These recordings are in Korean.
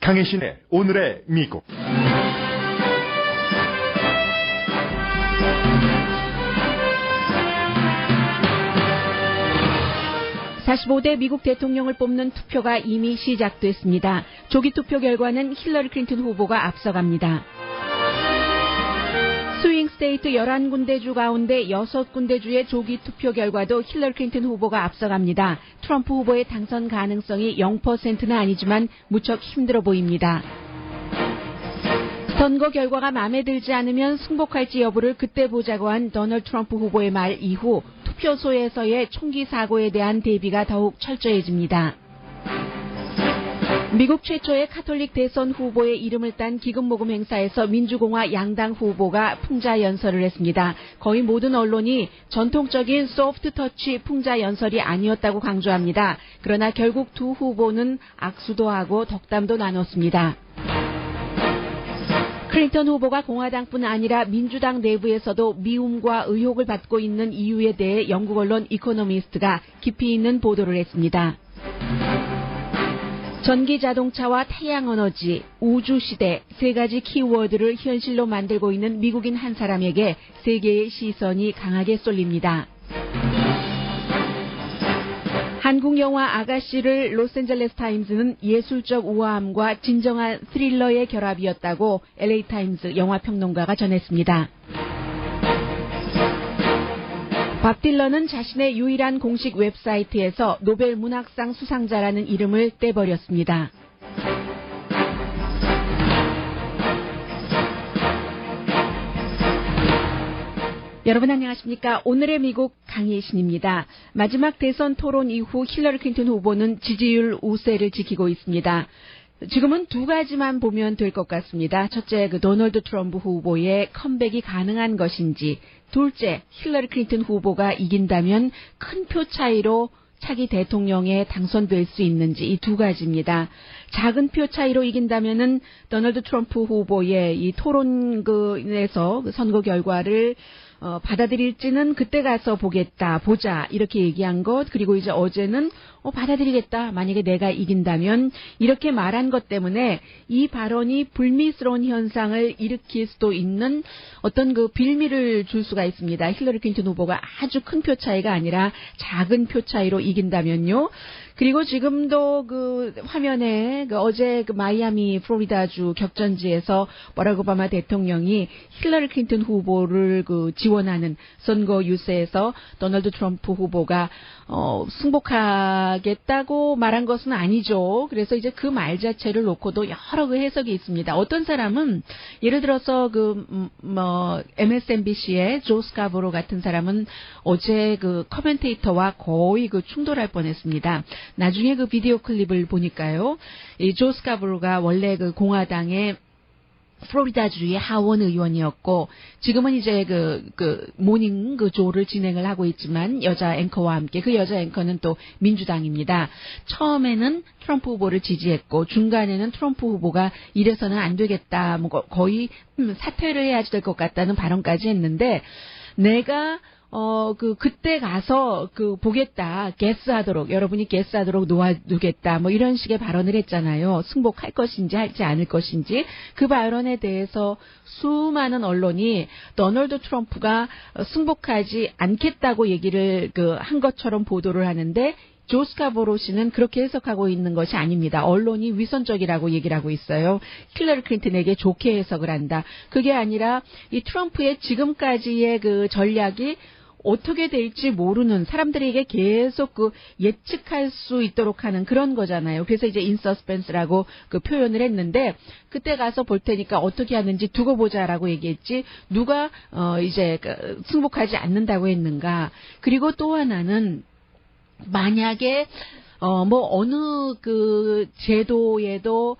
강혜신의 오늘의 미국. 45대 미국 대통령을 뽑는 투표가 이미 시작됐습니다. 조기 투표 결과는 힐러리 클린턴 후보가 앞서갑니다. 스윙 스테이트 11군데 주 가운데 6군데 주의 조기 투표 결과도 힐러리 클린턴 후보가 앞서갑니다. 트럼프 후보의 당선 가능성이 0%는 아니지만 무척 힘들어 보입니다. 선거 결과가 마음에 들지 않으면 승복할지 여부를 그때 보자고 한 도널드 트럼프 후보의 말 이후 투표소에서의 총기 사고에 대한 대비가 더욱 철저해집니다. 미국 최초의 카톨릭 대선 후보의 이름을 딴 기금 모금 행사에서 민주공화 양당 후보가 풍자 연설을 했습니다. 거의 모든 언론이 전통적인 소프트 터치 풍자 연설이 아니었다고 강조합니다. 그러나 결국 두 후보는 악수도 하고 덕담도 나눴습니다. 클린턴 후보가 공화당뿐 아니라 민주당 내부에서도 미움과 의혹을 받고 있는 이유에 대해 영국 언론 이코노미스트가 깊이 있는 보도를 했습니다. 전기 자동차와 태양 에너지, 우주 시대 세 가지 키워드를 현실로 만들고 있는 미국인 한 사람에게 세계의 시선이 강하게 쏠립니다. 한국 영화 아가씨를 로스앤젤레스 타임즈는 예술적 우아함과 진정한 스릴러의 결합이었다고 LA 타임즈 영화평론가가 전했습니다. 밥 딜런은 자신의 유일한 공식 웹사이트에서 노벨 문학상 수상자라는 이름을 떼버렸습니다. 여러분 안녕하십니까? 오늘의 미국 강혜신입니다. 마지막 대선 토론 이후 힐러리 클린턴 후보는 지지율 우세를 지키고 있습니다. 지금은 두 가지만 보면 될 것 같습니다. 첫째, 도널드 트럼프 후보의 컴백이 가능한 것인지, 둘째, 힐러리 클린턴 후보가 이긴다면 큰 표 차이로 차기 대통령에 당선될 수 있는지 이 두 가지입니다. 작은 표 차이로 이긴다면은 도널드 트럼프 후보의 이 토론에서 선거 결과를 받아들일지는 그때 가서 보자 이렇게 얘기한 것, 그리고 이제 어제는 받아들이겠다 만약에 내가 이긴다면 이렇게 말한 것 때문에 이 발언이 불미스러운 현상을 일으킬 수도 있는 어떤 빌미를 줄 수가 있습니다. 힐러리 클린턴 후보가 아주 큰 표 차이가 아니라 작은 표 차이로 이긴다면요. 그리고 지금도 화면에 어제 마이애미 플로리다주 격전지에서 버락 오바마 대통령이 힐러리 클린턴 후보를 지원하는 선거 유세에서 도널드 트럼프 후보가 승복하겠다고 말한 것은 아니죠. 그래서 이제 그 말 자체를 놓고도 여러 해석이 있습니다. 어떤 사람은 예를 들어서 MSNBC의 조 스카보로 같은 사람은 어제 커멘테이터와 거의 충돌할 뻔했습니다. 나중에 비디오 클립을 보니까요, 이 조 스카보로가 원래 공화당의 플로리다주의 하원 의원이었고 지금은 이제 모닝 조를 진행을 하고 있지만 여자 앵커와 함께 그 여자 앵커는 또 민주당입니다. 처음에는 트럼프 후보를 지지했고 중간에는 트럼프 후보가 이래서는 안 되겠다, 거의 사퇴를 해야 될 것 같다는 발언까지 했는데 내가 그때 가서 보겠다, 게스하도록, 여러분이 게스하도록 놓아두겠다, 이런 식의 발언을 했잖아요. 승복할 것인지 할지 않을 것인지. 그 발언에 대해서 수많은 언론이 도널드 트럼프가 승복하지 않겠다고 얘기를 한 것처럼 보도를 하는데 조 스카보로 씨는 그렇게 해석하고 있는 것이 아닙니다. 언론이 위선적이라고 얘기를 하고 있어요. 힐러리 클린턴에게 좋게 해석을 한다. 그게 아니라 이 트럼프의 지금까지의 전략이 어떻게 될지 모르는, 사람들에게 계속 예측할 수 있도록 하는 그런 거잖아요. 그래서 이제 인서스펜스라고 표현을 했는데 그때 가서 볼 테니까 어떻게 하는지 두고 보자라고 얘기했지 누가 이제 승복하지 않는다고 했는가. 그리고 또 하나는 만약에 어느 제도에도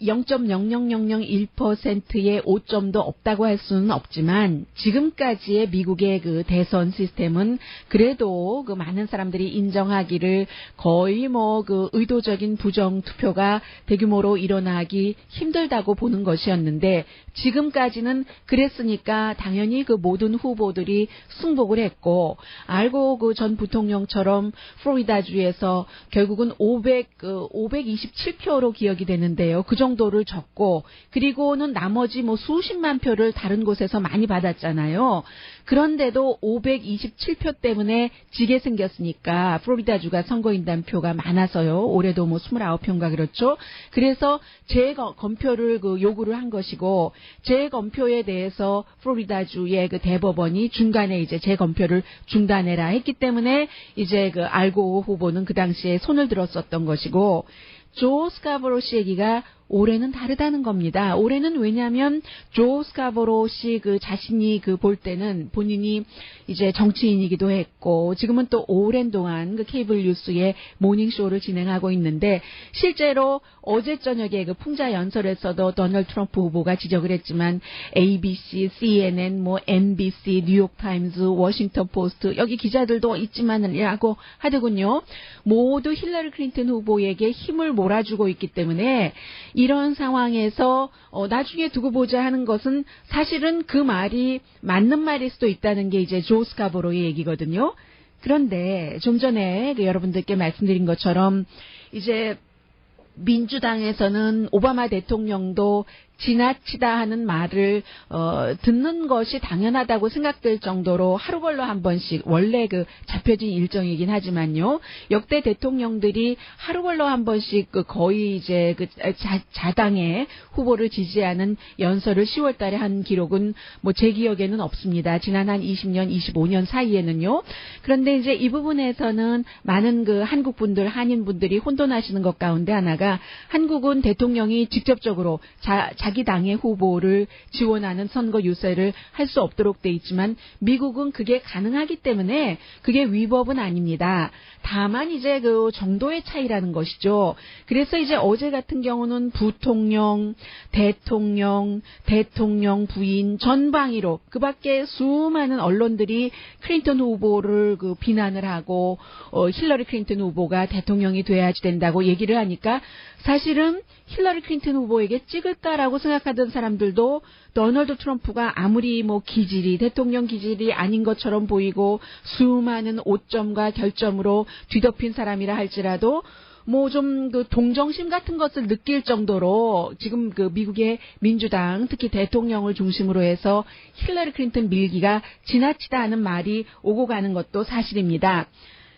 0.00001%의 오점도 없다고 할 수는 없지만 지금까지의 미국의 그 대선 시스템은 그래도 그 많은 사람들이 인정하기를 거의 뭐 그 의도적인 부정 투표가 대규모로 일어나기 힘들다고 보는 것이었는데 지금까지는 그랬으니까 당연히 그 모든 후보들이 승복을 했고 알고 그 전 부통령처럼 플로리다주에서 결국은 527표로 기억이 되는데요. 그 정도를 졌고 그리고는 나머지 뭐 수십만 표를 다른 곳에서 많이 받았잖아요. 그런데도 527표 때문에 지게 생겼으니까 플로리다주가 선거인단 표가 많아서요. 올해도 뭐 29표인가 그렇죠. 그래서 재검표를 그 요구를 한 것이고 재검표에 대해서 플로리다주의 그 대법원이 중간에 이제 재검표를 중단해라 했기 때문에 이제 그 알고 후보는 그 당시에 손을 들었었던 것이고 조 스카보로 씨 얘기가 올해는 다르다는 겁니다. 올해는 왜냐하면 조 스카보로 씨 그 자신이 그 볼 때는 본인이 이제 정치인이기도 했고 지금은 또 오랜 동안 그 케이블 뉴스의 모닝쇼를 진행하고 있는데 실제로 어제 저녁에 그 풍자 연설에서도 도널드 트럼프 후보가 지적을 했지만 ABC, CNN, 뭐 NBC, 뉴욕타임즈, 워싱턴 포스트 여기 기자들도 있지만이라고 하더군요. 모두 힐러리 클린턴 후보에게 힘을 몰아주고 있기 때문에 이런 상황에서 나중에 두고 보자 하는 것은 사실은 그 말이 맞는 말일 수도 있다는 게 이제 조 스카보로의 얘기거든요. 그런데 좀 전에 여러분들께 말씀드린 것처럼 이제 민주당에서는 오바마 대통령도 지나치다 하는 말을 듣는 것이 당연하다고 생각될 정도로 하루 걸러 한 번씩 원래 그 잡혀진 일정이긴 하지만요. 역대 대통령들이 하루 걸러 한 번씩 그 거의 이제 그 자당의 후보를 지지하는 연설을 10월 달에 한 기록은 뭐 제 기억에는 없습니다. 지난 한 20년, 25년 사이에는요. 그런데 이제 이 부분에서는 많은 그 한국 분들, 한인 분들이 혼돈하시는 것 가운데 하나가 한국은 대통령이 직접적으로 자기 당의 후보를 지원하는 선거 유세를 할 수 없도록 돼 있지만 미국은 그게 가능하기 때문에 그게 위법은 아닙니다. 다만 이제 그 정도의 차이라는 것이죠. 그래서 이제 어제 같은 경우는 부통령, 대통령 부인 전방위로 그밖에 수많은 언론들이 클린턴 후보를 그 비난을 하고 힐러리 클린턴 후보가 대통령이 돼야지 된다고 얘기를 하니까 사실은 힐러리 클린턴 후보에게 찍을까라고 생각하던 사람들도 도널드 트럼프가 아무리 뭐 대통령 기질이 아닌 것처럼 보이고 수많은 오점과 결점으로 뒤덮인 사람이라 할지라도 뭐 좀 그 동정심 같은 것을 느낄 정도로 지금 그 미국의 민주당 특히 대통령을 중심으로 해서 힐러리 클린턴 밀기가 지나치다 하는 말이 오고 가는 것도 사실입니다.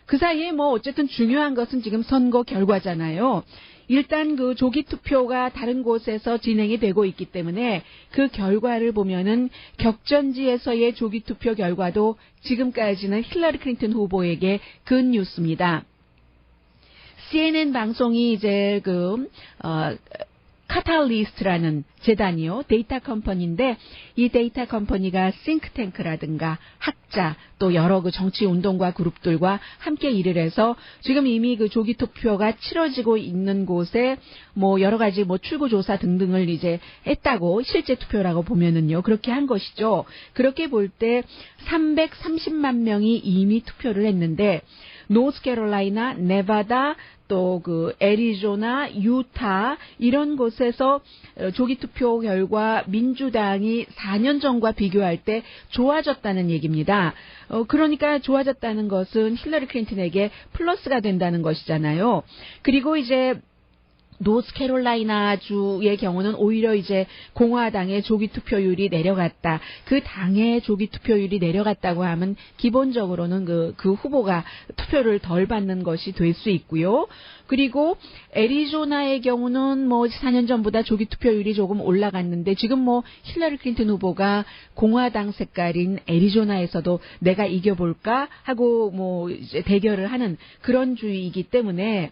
그 사이에 뭐 어쨌든 중요한 것은 지금 선거 결과잖아요. 일단 그 조기 투표가 다른 곳에서 진행이 되고 있기 때문에 그 결과를 보면은 격전지에서의 조기 투표 결과도 지금까지는 힐러리 클린턴 후보에게 근 뉴스입니다. CNN 방송이 이제 카탈리스트라는 재단이요. 데이터 컴퍼니인데 이 데이터 컴퍼니가 싱크탱크라든가 학자 또 여러 그 정치 운동가 그룹들과 함께 일을 해서 지금 이미 그 조기 투표가 치러지고 있는 곳에 뭐 여러 가지 뭐 출구 조사 등등을 이제 했다고 실제 투표라고 보면은요. 그렇게 한 것이죠. 그렇게 볼 때 330만 명이 이미 투표를 했는데 노스캐롤라이나, 네바다, 또 그 애리조나, 유타 이런 곳에서 조기 투표 결과 민주당이 4년 전과 비교할 때 좋아졌다는 얘기입니다. 그러니까 좋아졌다는 것은 힐러리 클린턴에게 플러스가 된다는 것이잖아요. 그리고 이제 노스캐롤라이나 주의 경우는 오히려 이제 공화당의 조기 투표율이 내려갔다. 그 당의 조기 투표율이 내려갔다고 하면 기본적으로는 그 후보가 투표를 덜 받는 것이 될 수 있고요. 그리고 애리조나의 경우는 뭐 4년 전보다 조기 투표율이 조금 올라갔는데 지금 뭐 힐러리 클린턴 후보가 공화당 색깔인 애리조나에서도 내가 이겨볼까 하고 뭐 이제 대결을 하는 그런 주의이기 때문에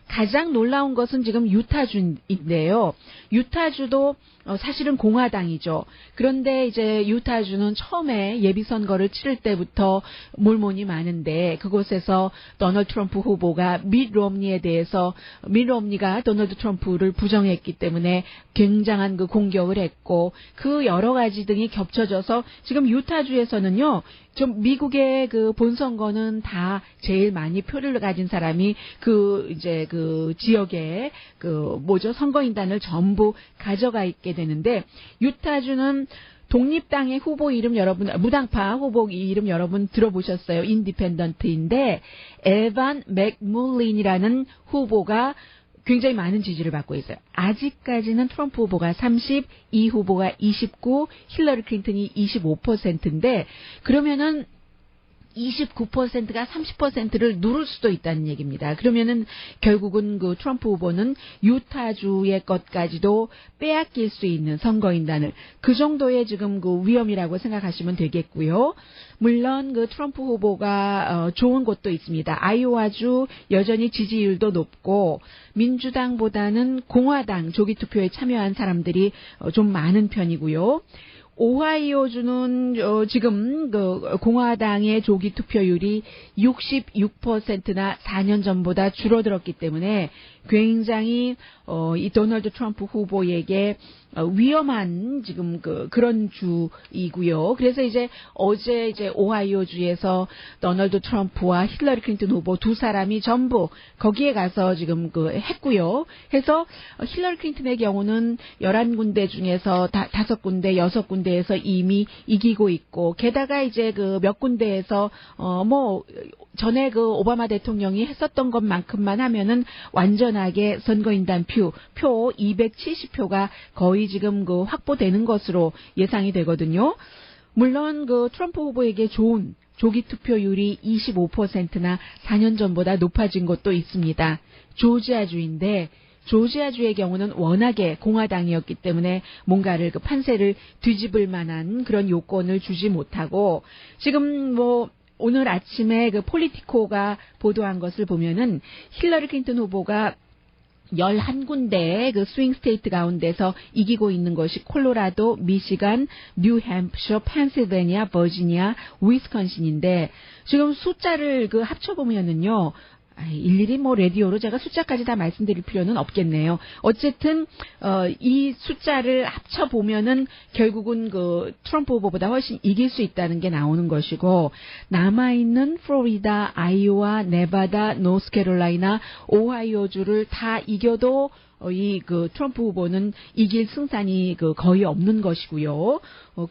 가장 놀라운 것은 지금 유타주인데요. 유타주도 사실은 공화당이죠. 그런데 이제 유타주는 처음에 예비선거를 치를 때부터 몰몬이 많은데 그곳에서 도널드 트럼프 후보가 밋 롬니에 대해서 밋 롬니가 도널드 트럼프를 부정했기 때문에 굉장한 그 공격을 했고 그 여러 가지 등이 겹쳐져서 지금 유타주에서는요. 좀 미국의 그 본선거는 다 제일 많이 표를 가진 사람이 이제 그 지역의 선거인단을 전부 가져가 있게 되는데 유타주는 독립당의 후보 이름 무당파 후보 이름 여러분 들어보셨어요. 인디펜던트인데 에반 맥물린이라는 후보가 굉장히 많은 지지를 받고 있어요. 아직까지는 트럼프 후보가 30, 이 후보가 29, 힐러리 클린턴이 25%인데 그러면은 29%가 30%를 누를 수도 있다는 얘기입니다. 그러면은 결국은 그 트럼프 후보는 유타주의 것까지도 빼앗길 수 있는 선거인단을 그 정도의 지금 그 위험이라고 생각하시면 되겠고요. 물론 그 트럼프 후보가 좋은 곳도 있습니다. 아이오와주 여전히 지지율도 높고 민주당보다는 공화당 조기 투표에 참여한 사람들이 좀 많은 편이고요. 오하이오주는 지금 그 공화당의 조기 투표율이 66%나 4년 전보다 줄어들었기 때문에 굉장히 이 도널드 트럼프 후보에게 위험한 지금 그런 주이고요. 그래서 이제 어제 이제 오하이오주에서 도널드 트럼프와 힐러리 클린턴 후보 두 사람이 전부 거기에 가서 지금 했고요. 해서 힐러리 클린턴의 경우는 11군데 중에서 5군데, 6군데에서 이미 이기고 있고 게다가 이제 몇 군데에서 전에 오바마 대통령이 했었던 것만큼만 하면은 완전하게 선거인단 표 270표가 거의 지금 확보되는 것으로 예상이 되거든요. 물론 트럼프 후보에게 좋은 조기 투표율이 25%나 4년 전보다 높아진 것도 있습니다. 조지아주인데 조지아주의 경우는 워낙에 공화당이었기 때문에 뭔가를 판세를 뒤집을 만한 그런 요건을 주지 못하고 지금 오늘 아침에 폴리티코가 보도한 것을 보면은 힐러리 클린턴 후보가 11군데의 스윙 스테이트 가운데서 이기고 있는 것이 콜로라도, 미시간, 뉴햄프셔, 펜실베니아, 버지니아, 위스콘신인데 지금 숫자를 합쳐보면은요. 일일이 라디오로 제가 숫자까지 다 말씀드릴 필요는 없겠네요. 어쨌든 이 숫자를 합쳐 보면은 결국은 트럼프 후보보다 훨씬 이길 수 있다는 게 나오는 것이고 남아 있는 플로리다, 아이오와, 네바다, 노스캐롤라이나, 오하이오주를 다 이겨도 트럼프 후보는 이길 승산이 거의 없는 것이고요.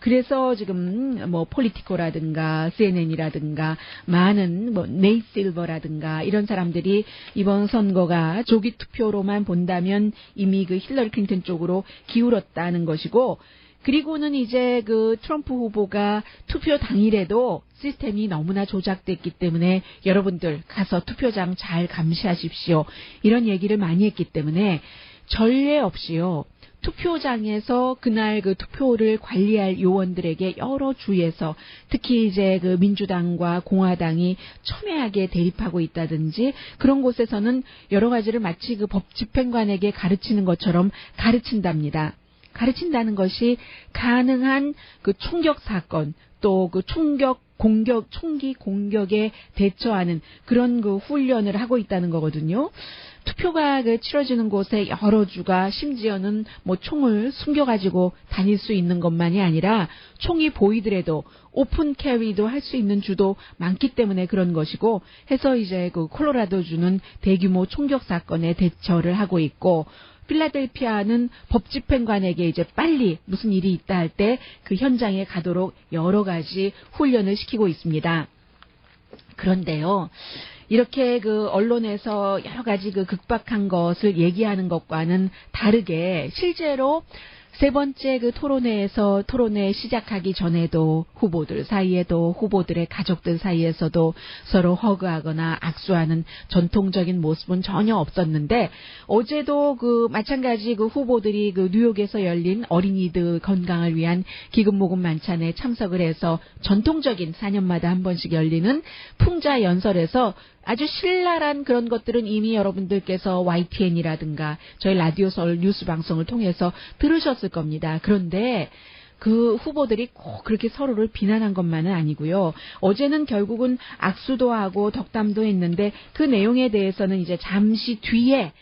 그래서 지금 폴리티코라든가 CNN이라든가 많은 네이트 실버라든가 이런 사람들이 이번 선거가 조기 투표로만 본다면 이미 힐러리 클린턴 쪽으로 기울었다는 것이고 그리고는 이제 트럼프 후보가 투표 당일에도 시스템이 너무나 조작됐기 때문에 여러분들 가서 투표장 잘 감시하십시오. 이런 얘기를 많이 했기 때문에 전례 없이요. 투표장에서 그날 투표를 관리할 요원들에게 여러 주에서 특히 이제 민주당과 공화당이 첨예하게 대립하고 있다든지 그런 곳에서는 여러 가지를 마치 법 집행관에게 가르치는 것처럼 가르친답니다. 가르친다는 것이 가능한 총격 사건 또 총기 공격에 대처하는 그런 훈련을 하고 있다는 거거든요. 투표가 치러지는 곳에 여러 주가 심지어는 총을 숨겨가지고 다닐 수 있는 것만이 아니라 총이 보이더라도 오픈 캐리도 할 수 있는 주도 많기 때문에 그런 것이고 해서 이제 콜로라도주는 대규모 총격 사건에 대처를 하고 있고 필라델피아는 법집행관에게 이제 빨리 무슨 일이 있다 할 때 현장에 가도록 여러 가지 훈련을 시키고 있습니다. 그런데요. 이렇게 언론에서 여러 가지 극박한 것을 얘기하는 것과는 다르게 실제로 세 번째 토론회에서 토론회 시작하기 전에도 후보들 사이에도 후보들의 가족들 사이에서도 서로 허그하거나 악수하는 전통적인 모습은 전혀 없었는데 어제도 마찬가지 후보들이 뉴욕에서 열린 어린이들 건강을 위한 기금 모금 만찬에 참석을 해서 전통적인 4년마다 한 번씩 열리는 풍자 연설에서 아주 신랄한 그런 것들은 이미 여러분들께서 YTN이라든가 저희 라디오 서울 뉴스 방송을 통해서 들으셨을 겁니다. 그런데 그 후보들이 꼭 그렇게 서로를 비난한 것만은 아니고요. 어제는 결국은 악수도 하고 덕담도 했는데 그 내용에 대해서는 이제 잠시 뒤에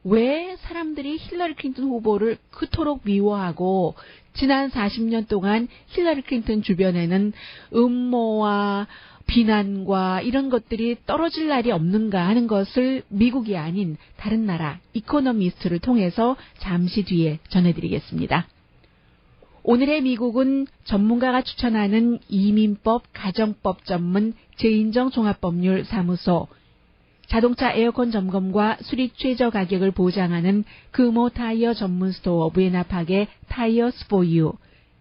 왜 사람들이 힐러리 클린턴 후보를 그토록 미워하고 지난 40년 동안 힐러리 클린턴 주변에는 음모와 비난과 이런 것들이 떨어질 날이 없는가 하는 것을 미국이 아닌 다른 나라 이코노미스트를 통해서 잠시 뒤에 전해드리겠습니다. 오늘의 미국은 전문가가 추천하는 이민법, 가정법 전문 재인정 종합법률 사무소, 자동차 에어컨 점검과 수리 최저 가격을 보장하는 금호 타이어 전문 스토어 부에나팍의 타이어스 포 유,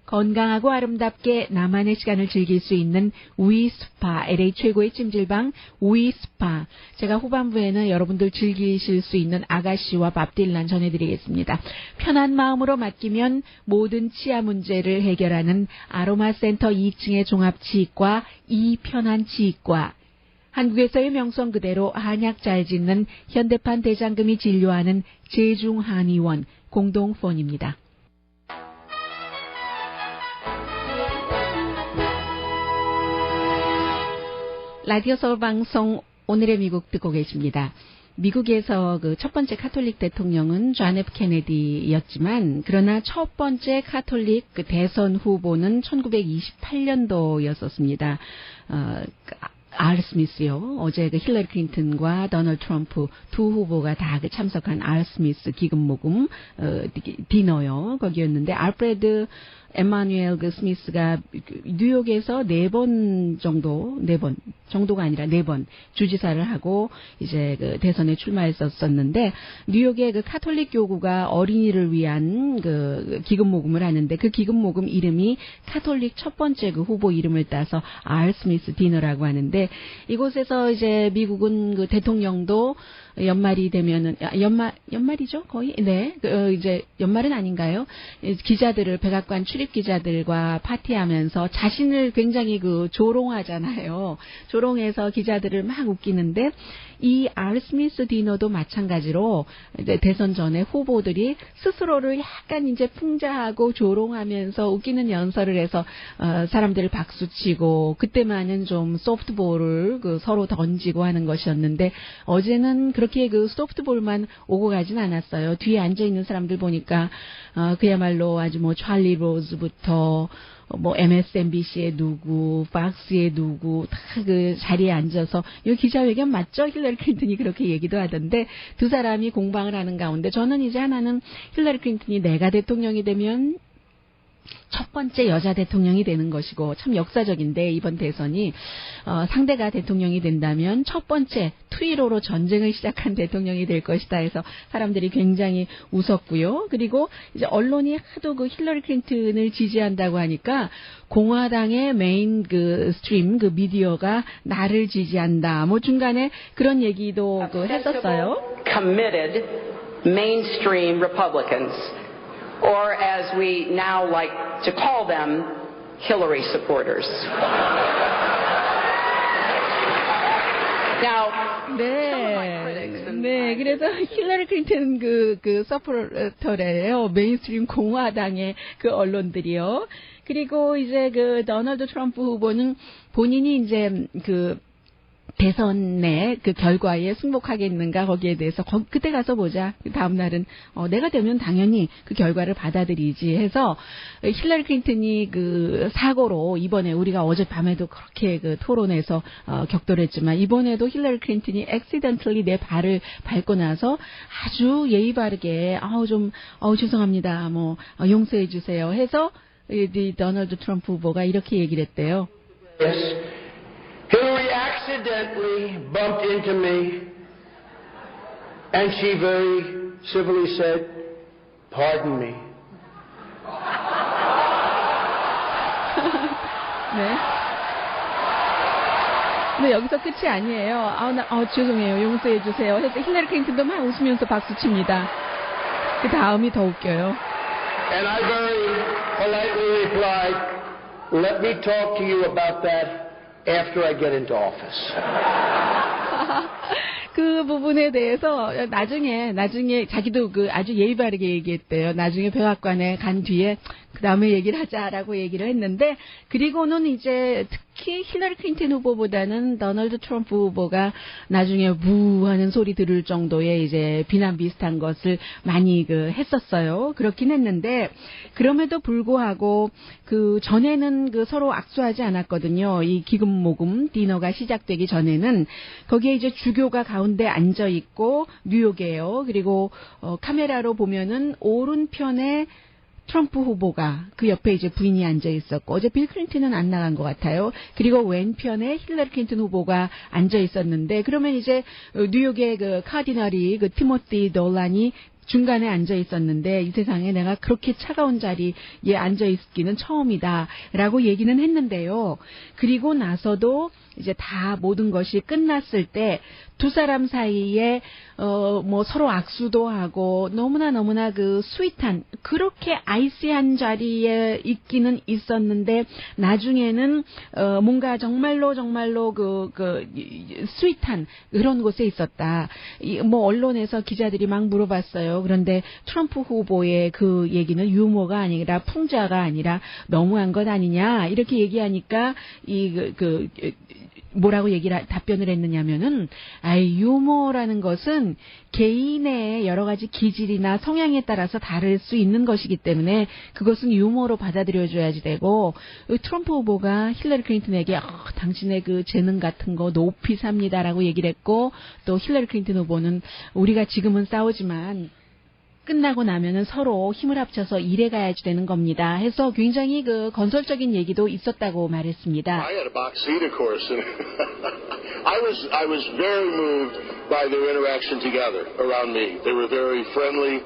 건강하고 아름답게 나만의 시간을 즐길 수 있는 위스파, LA 최고의 찜질방 위스파. 제가 후반부에는 여러분들 즐기실 수 있는 아가씨와 밥 딜란 전해드리겠습니다. 편한 마음으로 맡기면 모든 치아 문제를 해결하는 아로마 센터 2층의 종합치과 이편한 치과. 한국에서의 명성 그대로 한약 잘 짓는 현대판 대장금이 진료하는 제중한의원 공동폰입니다. 라디오 서울 방송 오늘의 미국 듣고 계십니다. 미국에서 그 첫 번째 카톨릭 대통령은 존 F 케네디였지만 그러나 첫 번째 카톨릭 그 대선 후보는 1928년도였었습니다. 알 스미스요. 어제 그 힐러리 클린턴과 도널드 트럼프 두 후보가 다 그 참석한 알 스미스 기금 모금 디너요. 거기였는데 알프레드 에마뉴엘 그 스미스가 뉴욕에서 4번 정도가 아니라 4번 주지사를 하고 이제 그 대선에 출마했었는데 뉴욕의 그 카톨릭 교구가 어린이를 위한 그 기금 모금을 하는데 그 기금 모금 이름이 카톨릭 첫 번째 그 후보 이름을 따서 알 스미스 디너라고 하는데 이곳에서 이제 미국은 그 대통령도 연말이 되면은 연말이죠 거의 이제 연말은 아닌가요? 기자들을 백악관 출입 기자들과 파티하면서 자신을 굉장히 그 조롱하잖아요. 조롱해서 기자들을 막 웃기는데 이 알 스미스 디너도 마찬가지로 이제 대선 전에 후보들이 스스로를 약간 이제 풍자하고 조롱하면서 웃기는 연설을 해서 사람들을 박수치고 그때만은 좀 소프트볼을 그 서로 던지고 하는 것이었는데 어제는 그렇게 그 소프트볼만 오고 가진 않았어요. 뒤에 앉아 있는 사람들 보니까 그야말로 아주 뭐 찰리 로즈부터 뭐 MSNBC의 누구, 박스의 누구 다 그 자리에 앉아서 이 기자회견 맞죠? 힐러리 클린턴이 그렇게 얘기도 하던데 두 사람이 공방을 하는 가운데 저는 이제 하나는 힐러리 클린턴이 내가 대통령이 되면 첫 번째 여자 대통령이 되는 것이고 참 역사적인데 이번 대선이 상대가 대통령이 된다면 첫 번째 투이로로 전쟁을 시작한 대통령이 될 것이다 해서 사람들이 굉장히 웃었고요. 그리고 이제 언론이 하도 그 힐러리 클린턴을 지지한다고 하니까 공화당의 메인 그 스트림 그 미디어가 나를 지지한다. 뭐 중간에 그런 얘기도 그 했었어요. Committed mainstream Republicans. Or as we now like to call them, Hillary supporters. Now, 네, 그래서 힐러리 클린턴 그 서포터래요. 메인스트림 공화당의 그 언론들이요. 그리고 이제 그 도널드 트럼프 후보는 본인이 이제 그 대선의 그 결과에 승복하겠는가 거기에 대해서 그때 가서 보자. 다음 날은 내가 되면 당연히 그 결과를 받아들이지 해서 힐러리 클린턴이 그 사고로 이번에 우리가 어젯밤에도 그렇게 그 토론에서 격돌했지만 이번에도 힐러리 클린턴이 accidentally 내 발을 밟고 나서 아주 예의 바르게 죄송합니다. 뭐 용서해 주세요 해서 이 도널드 트럼프 후보가 이렇게 얘기를 했대요. Hillary accidentally bumped into me, and she very civilly said, "Pardon me." 네. 근데 여기서 끝이 아니에요. 죄송해요. 용서해 주세요. 해서 힐러리 클린턴도 막 웃으면서 박수 칩니다. 그 다음이 더 웃겨요. And I very politely replied, "Let me talk to you about that after I get into office." 그 부분에 대해서 나중에 자기도 그 아주 예의 바르게 얘기했대요. 나중에 백악관에 간 뒤에 그 다음에 얘기를 하자라고 얘기를 했는데, 그리고는 이제 특히 힐러리 클린턴 후보보다는 도널드 트럼프 후보가 나중에 부 하는 소리 들을 정도의 이제 비난 비슷한 것을 많이 했었어요. 그렇긴 했는데, 그럼에도 불구하고 그 전에는 그 서로 악수하지 않았거든요. 이 기금 모금 디너가 시작되기 전에는 거기에 이제 주교가 가운데 앉아 있고, 뉴욕이에요. 그리고 카메라로 보면은 오른편에 트럼프 후보가 그 옆에 이제 부인이 앉아 있었고, 어제 빌 클린턴은 안 나간 것 같아요. 그리고 왼편에 힐러리 클린턴 후보가 앉아 있었는데, 그러면 이제 뉴욕의 그 카디널이 그 티모티 돌란이 중간에 앉아 있었는데, 이 세상에 내가 그렇게 차가운 자리에 앉아 있기는 처음이다라고 얘기는 했는데요. 그리고 나서도 이제 다 모든 것이 끝났을 때 두 사람 사이에 뭐 서로 악수도 하고 너무나 그 스윗한, 그렇게 아이시한 자리에 있기는 있었는데, 나중에는 뭔가 정말로 그 스윗한 그런 곳에 있었다. 뭐 언론에서 기자들이 막 물어봤어요. 그런데 트럼프 후보의 그 얘기는 유머가 아니라 풍자가 아니라 너무한 것 아니냐, 이렇게 얘기하니까 뭐라고 답변을 했느냐면은, 유머라는 것은 개인의 여러 가지 기질이나 성향에 따라서 다를 수 있는 것이기 때문에 그것은 유머로 받아들여줘야지 되고, 트럼프 후보가 힐러리 클린턴에게 당신의 그 재능 같은 거 높이 삽니다라고 얘기를 했고, 또 힐러리 클린턴 후보는 우리가 지금은 싸우지만 끝나고 나면은 서로 힘을 합쳐서 일해 가야지 되는 겁니다. 해서 굉장히 그 건설적인 얘기도 있었다고 말했습니다. I had a box seat, of course, and I was very moved by their interaction together around me. They were very friendly,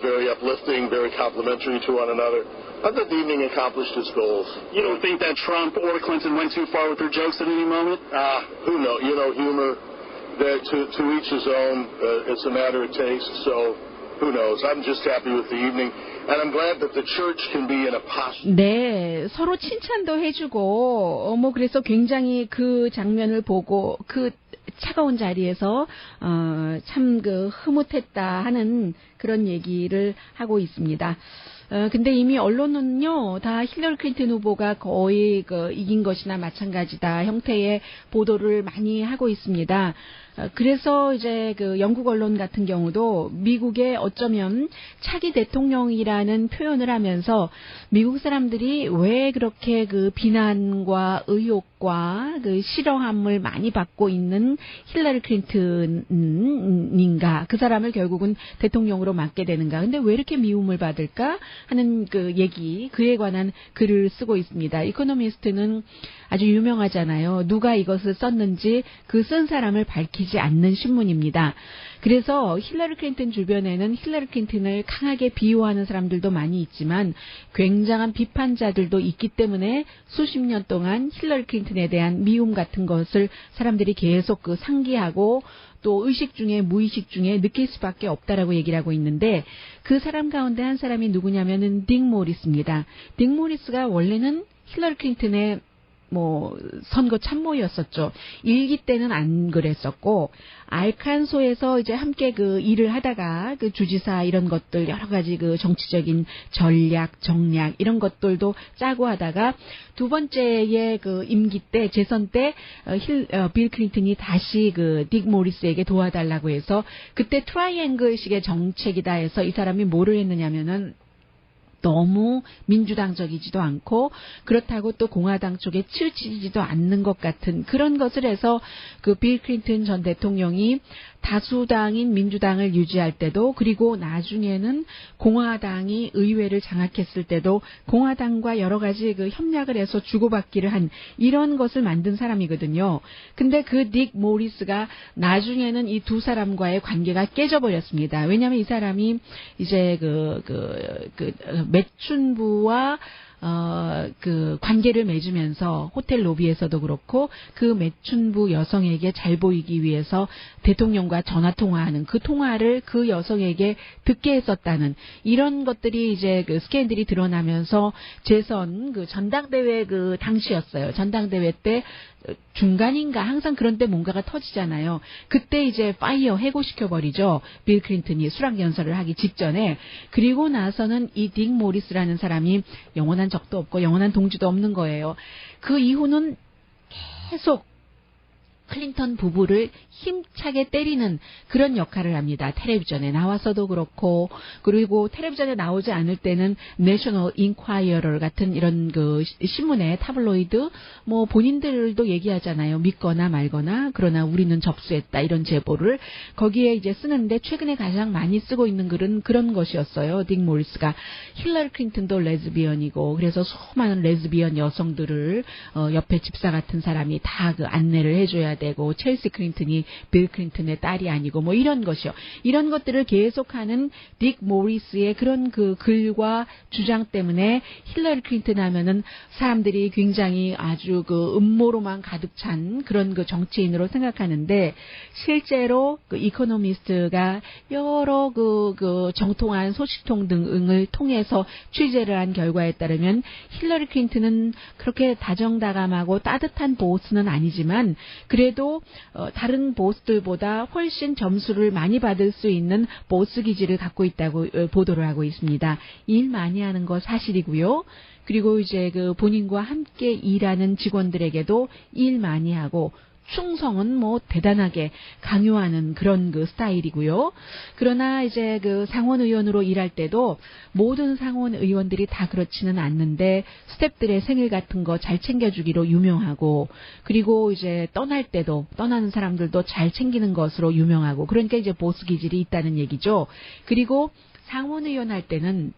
very uplifting, very complimentary to one another. I thought the evening accomplished its goals. You don't think that Trump or Clinton went too far with their jokes at any moment? Who knows? You know, humor, to each his own. It's a matter of taste, so who knows? I'm just happy with the evening, and I'm glad that the church can be in a posture. 네, 서로 칭찬도 해주고, 그래서 굉장히 그 장면을 보고 그 차가운 자리에서 참 흐뭇했다 하는 그런 얘기를 하고 있습니다. 근데 이미 언론은요, 다 힐러리 클린턴 후보가 거의 이긴 것이나 마찬가지다 형태의 보도를 많이 하고 있습니다. 그래서 이제 영국 언론 같은 경우도 미국의 어쩌면 차기 대통령이라는 표현을 하면서 미국 사람들이 왜 그렇게 비난과 의혹과 싫어함을 많이 받고 있는 힐러리 클린턴인가, 그 사람을 결국은 대통령으로 맡게 되는가, 근데 왜 이렇게 미움을 받을까 하는 얘기, 그에 관한 글을 쓰고 있습니다. 이코노미스트는 아주 유명하잖아요. 누가 이것을 썼는지 그 쓴 사람을 밝히지 않는 신문입니다. 그래서 힐러리 클린턴 주변에는 힐러리 클린턴을 강하게 비호하는 사람들도 많이 있지만 굉장한 비판자들도 있기 때문에 수십 년 동안 힐러리 클린턴에 대한 미움 같은 것을 사람들이 계속 상기하고 또 의식 중에 무의식 중에 느낄 수밖에 없다라고 얘기를 하고 있는데, 그 사람 가운데 한 사람이 누구냐면은 딕 모리스입니다. 딕 모리스가 원래는 힐러리 클린턴의 선거 참모였었죠. 일기 때는 안 그랬었고, 알칸소에서 이제 함께 일을 하다가 주지사 이런 것들 여러 가지 정치적인 전략, 정략 이런 것들도 짜고 하다가 두 번째의 임기 때, 재선 때, 빌 클린턴이 다시 딕 모리스에게 도와달라고 해서 그때 트라이앵글식의 정책이다 해서 이 사람이 뭐를 했느냐면은 너무 민주당적이지도 않고 그렇다고 또 공화당 쪽에 치우치지도 않는 것 같은 그런 것을 해서 빌 클린턴 전 대통령이 다수당인 민주당을 유지할 때도, 그리고 나중에는 공화당이 의회를 장악했을 때도 공화당과 여러 가지 협약을 해서 주고받기를 한 이런 것을 만든 사람이거든요. 근데 딕 모리스가 나중에는 이 두 사람과의 관계가 깨져버렸습니다. 왜냐하면 이 사람이 이제 매춘부와 관계를 맺으면서 호텔 로비에서도 그렇고 그 매춘부 여성에게 잘 보이기 위해서 대통령과 전화 통화하는 그 통화를 그 여성에게 듣게 했었다는 이런 것들이 이제 스캔들이 드러나면서 재선 전당대회 당시였어요. 전당대회 때 중간인가 항상 그런 때 뭔가가 터지잖아요. 그때 이제 파이어 해고시켜버리죠. 빌 클린턴이 수락연설을 하기 직전에. 그리고 나서는 이 딕 모리스라는 사람이 영원한 적도 없고 영원한 동지도 없는 거예요. 그 이후는 계속 클린턴 부부를 힘차게 때리는 그런 역할을 합니다. 텔레비전에 나와서도 그렇고, 그리고 텔레비전에 나오지 않을 때는 내셔널 인콰이어러 같은 이런 그 신문에 타블로이드 뭐 본인들도 얘기하잖아요. 믿거나 말거나, 그러나 우리는 접수했다 이런 제보를 거기에 이제 쓰는데, 최근에 가장 많이 쓰고 있는 글은 그런 것이었어요. 딕 모리스가 힐러리 클린턴도 레즈비언이고, 그래서 수많은 레즈비언 여성들을 옆에 집사 같은 사람이 다 그 안내를 해줘야 되고, 첼시 클린턴이 빌 클린턴의 딸이 아니고 뭐 이런 것이요. 이런 것들을 계속하는 딕 모리스의 그런 그 글과 주장 때문에 힐러리 클린턴 하면은 사람들이 굉장히 아주 그 음모로만 가득 찬 그런 그 정치인으로 생각하는데, 실제로 그 이코노미스트가 여러 그 정통한 소식통 등을 통해서 취재를 한 결과에 따르면 힐러리 클린턴은 그렇게 다정다감하고 따뜻한 보스는 아니지만 그래도 다른 보스들보다 훨씬 점수를 많이 받을 수 있는 보스 기질을 갖고 있다고 보도를 하고 있습니다. 일 많이 하는 거 사실이고요. 그리고 이제 그 본인과 함께 일하는 직원들에게도 일 많이 하고 충성은 뭐 대단하게 강요하는 그런 그 스타일이고요. 그러나 이제 그 상원 의원으로 일할 때도 모든 상원 의원들이 다 그렇지는 않는데 스태프들의 생일 같은 거 잘 챙겨주기로 유명하고, 그리고 이제 떠날 때도 떠나는 사람들도 잘 챙기는 것으로 유명하고, 그러니까 이제 보스 기질이 있다는 얘기죠. 그리고 상원 의원 할 때는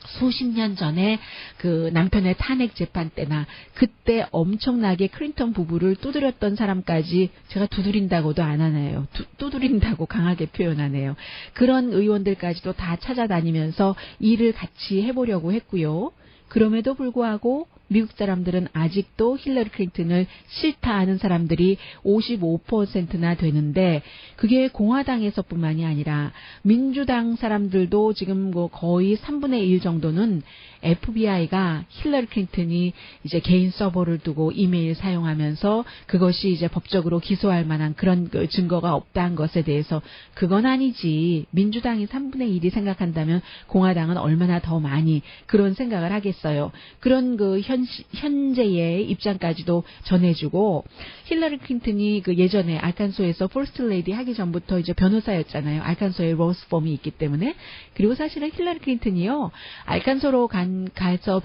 수십 년 전에 그 남편의 탄핵 재판 때나 그때 엄청나게 클린턴 부부를 두드렸던 사람까지 제가 두드린다고도 안 하네요. 두드린다고 강하게 표현하네요. 그런 의원들까지도 다 찾아다니면서 일을 같이 해보려고 했고요. 그럼에도 불구하고 미국 사람들은 아직도 힐러리 클린턴을 싫다 하는 사람들이 55%나 되는데, 그게 공화당에서뿐만이 아니라 민주당 사람들도 지금 뭐 거의 3분의 1 정도는 FBI가 힐러리 클린턴이 이제 개인 서버를 두고 이메일 사용하면서 그것이 이제 법적으로 기소할 만한 그런 그 증거가 없다는 것에 대해서 그건 아니지. 민주당이 3분의 1이 생각한다면 공화당은 얼마나 더 많이 그런 생각을 하겠어요. 그런 그 현재의 입장까지도 전해주고, 힐러리 클린턴이 그 예전에 알칸소에서 퍼스트 레이디 하기 전부터 이제 변호사였잖아요. 알칸소에 로스펌이 있기 때문에. 그리고 사실은 힐러리 클린턴이요, 알칸소로 가서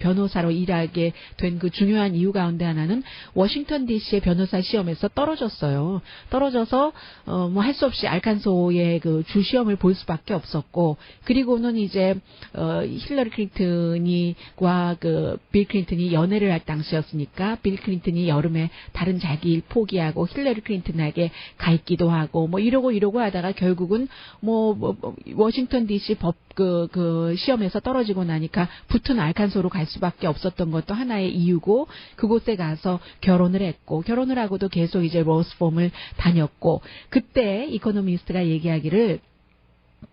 변호사로 일하게 된 그 중요한 이유 가운데 하나는 워싱턴 DC의 변호사 시험에서 떨어졌어요. 떨어져서 뭐 할 수 없이 알칸소의 그 주 시험을 볼 수밖에 없었고, 그리고는 이제 힐러리 클린턴이와 그 빌 클린턴이 연애를 할 당시였으니까 빌 클린턴이 여름에 다른 자기 일 포기하고 힐러리 클린턴에게 가 있기도 하고 뭐 이러고 하다가 결국은 뭐 워싱턴 DC 법 그 시험에서 떨어지고 나니까 붙은 알칸소로 갈 수밖에 없었던 것도 하나의 이유고, 그곳에 가서 결혼을 했고, 결혼을 하고도 계속 이제 로스펌을 다녔고, 그때 이코노미스트가 얘기하기를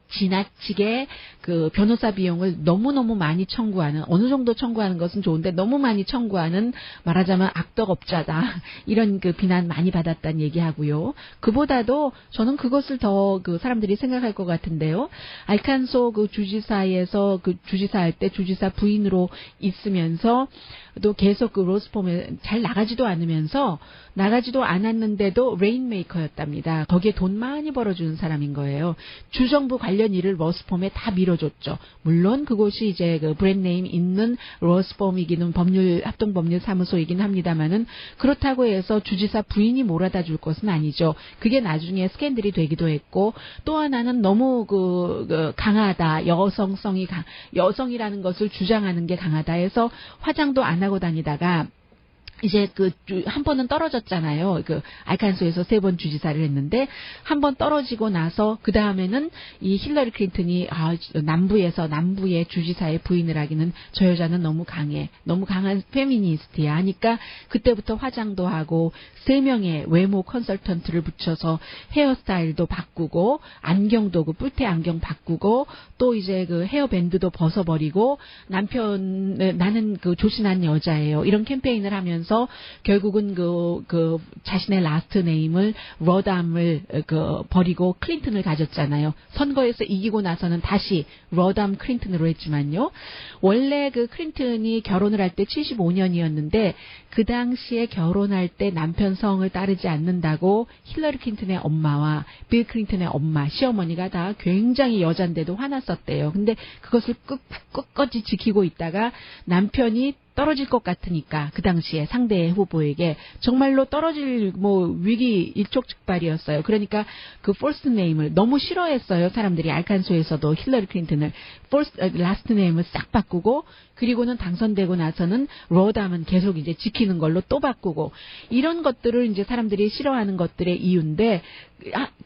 지나치게 그 변호사 비용을 너무너무 많이 청구하는, 어느 정도 청구하는 것은 좋은데 너무 많이 청구하는, 말하자면 악덕업자다, 이런 그 비난 많이 받았다는 얘기하고요. 그보다도 저는 그것을 더 그 사람들이 생각할 것 같은데요. 알칸소 그 주지사에서 그 주지사 할 때 주지사 부인으로 있으면서 또 계속 그 로스펌에 잘 나가지도 않았는데도 레인메이커였답니다. 거기에 돈 많이 벌어주는 사람인 거예요. 주정부 관련 일을 로스펌에 다 밀어줬죠. 물론 그곳이 이제 그 브랜드네임 있는 로스펌이기는 합동법률사무소이긴 합니다만은, 그렇다고 해서 주지사 부인이 몰아다 줄 것은 아니죠. 그게 나중에 스캔들이 되기도 했고, 또 하나는 너무 강하다, 여성이라는 것을 주장하는 게 강하다 해서 화장도 안 하고 다니다가 이제 한 번은 떨어졌잖아요. 알칸소에서 3번 주지사를 했는데, 한 번 떨어지고 나서, 그 다음에는 이 힐러리 클린턴이, 남부의 주지사의 부인을 하기는 저 여자는 너무 강해. 너무 강한 페미니스트야 하니까, 그때부터 화장도 하고, 3명의 외모 컨설턴트를 붙여서 헤어스타일도 바꾸고, 안경도 뿔테 안경 바꾸고, 또 이제 헤어밴드도 벗어버리고, 나는 조신한 여자예요. 이런 캠페인을 하면서, 결국은 자신의 라스트 네임을 러담을 버리고 클린턴을 가졌잖아요. 선거에서 이기고 나서는 다시 러담 클린턴으로 했지만요. 원래 클린턴이 결혼을 할 때 75년이었는데 그 당시에 결혼할 때 남편 성을 따르지 않는다고 힐러리 클린턴의 엄마와 빌 클린턴의 엄마, 시어머니가 다 굉장히 여잔데도 화났었대요. 근데 그것을 끝까지 지키고 있다가 남편이 떨어질 것 같으니까 그 당시에 상대 후보에게 정말로 떨어질 위기 일촉즉발이었어요. 그러니까 first name을 너무 싫어했어요. 사람들이 알칸소에서도 힐러리 클린턴을 last name을 싹 바꾸고 그리고는 당선되고 나서는 러담은 계속 이제 지키는 걸로 또 바꾸고 이런 것들을 이제 사람들이 싫어하는 것들의 이유인데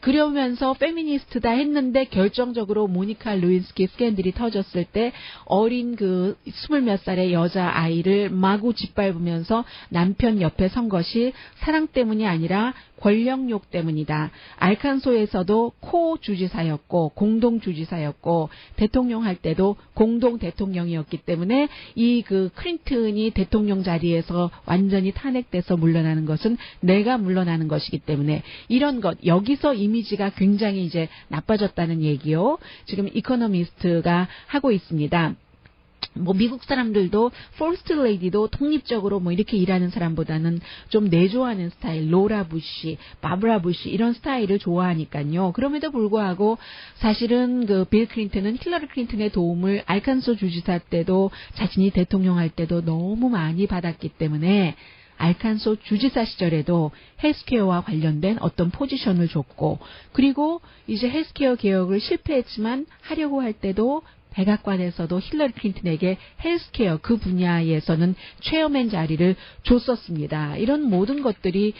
그러면서 페미니스트다 했는데 결정적으로 모니카 루인스키 스캔들이 터졌을 때 어린 20몇 살의 여자아이를 마구 짓밟으면서 남편 옆에 선 것이 사랑 때문이 아니라 권력욕 때문이다. 알칸소에서도 코 주지사였고 공동 주지사였고 대통령 할 때도 공동 대통령이었기 때문에 이 클린턴이 대통령 자리에서 완전히 탄핵돼서 물러나는 것은 내가 물러나는 것이기 때문에 이런 것 여기서 이미지가 굉장히 이제 나빠졌다는 얘기요. 지금 이코노미스트가 하고 있습니다. 미국 사람들도 퍼스트 레이디도 독립적으로 이렇게 일하는 사람보다는 좀 내조하는 스타일, 로라 부시, 바브라 부시 이런 스타일을 좋아하니까요. 그럼에도 불구하고 사실은 빌 클린턴은 힐러리 클린턴의 도움을 알칸소 주지사 때도 자신이 대통령 할 때도 너무 많이 받았기 때문에 알칸소 주지사 시절에도 헬스케어와 관련된 어떤 포지션을 줬고 그리고 이제 헬스케어 개혁을 실패했지만 하려고 할 때도 백악관에서도 힐러리 클린턴에게 헬스케어 그 분야에서는 체어맨 자리를 줬었습니다. 이런 모든 것들이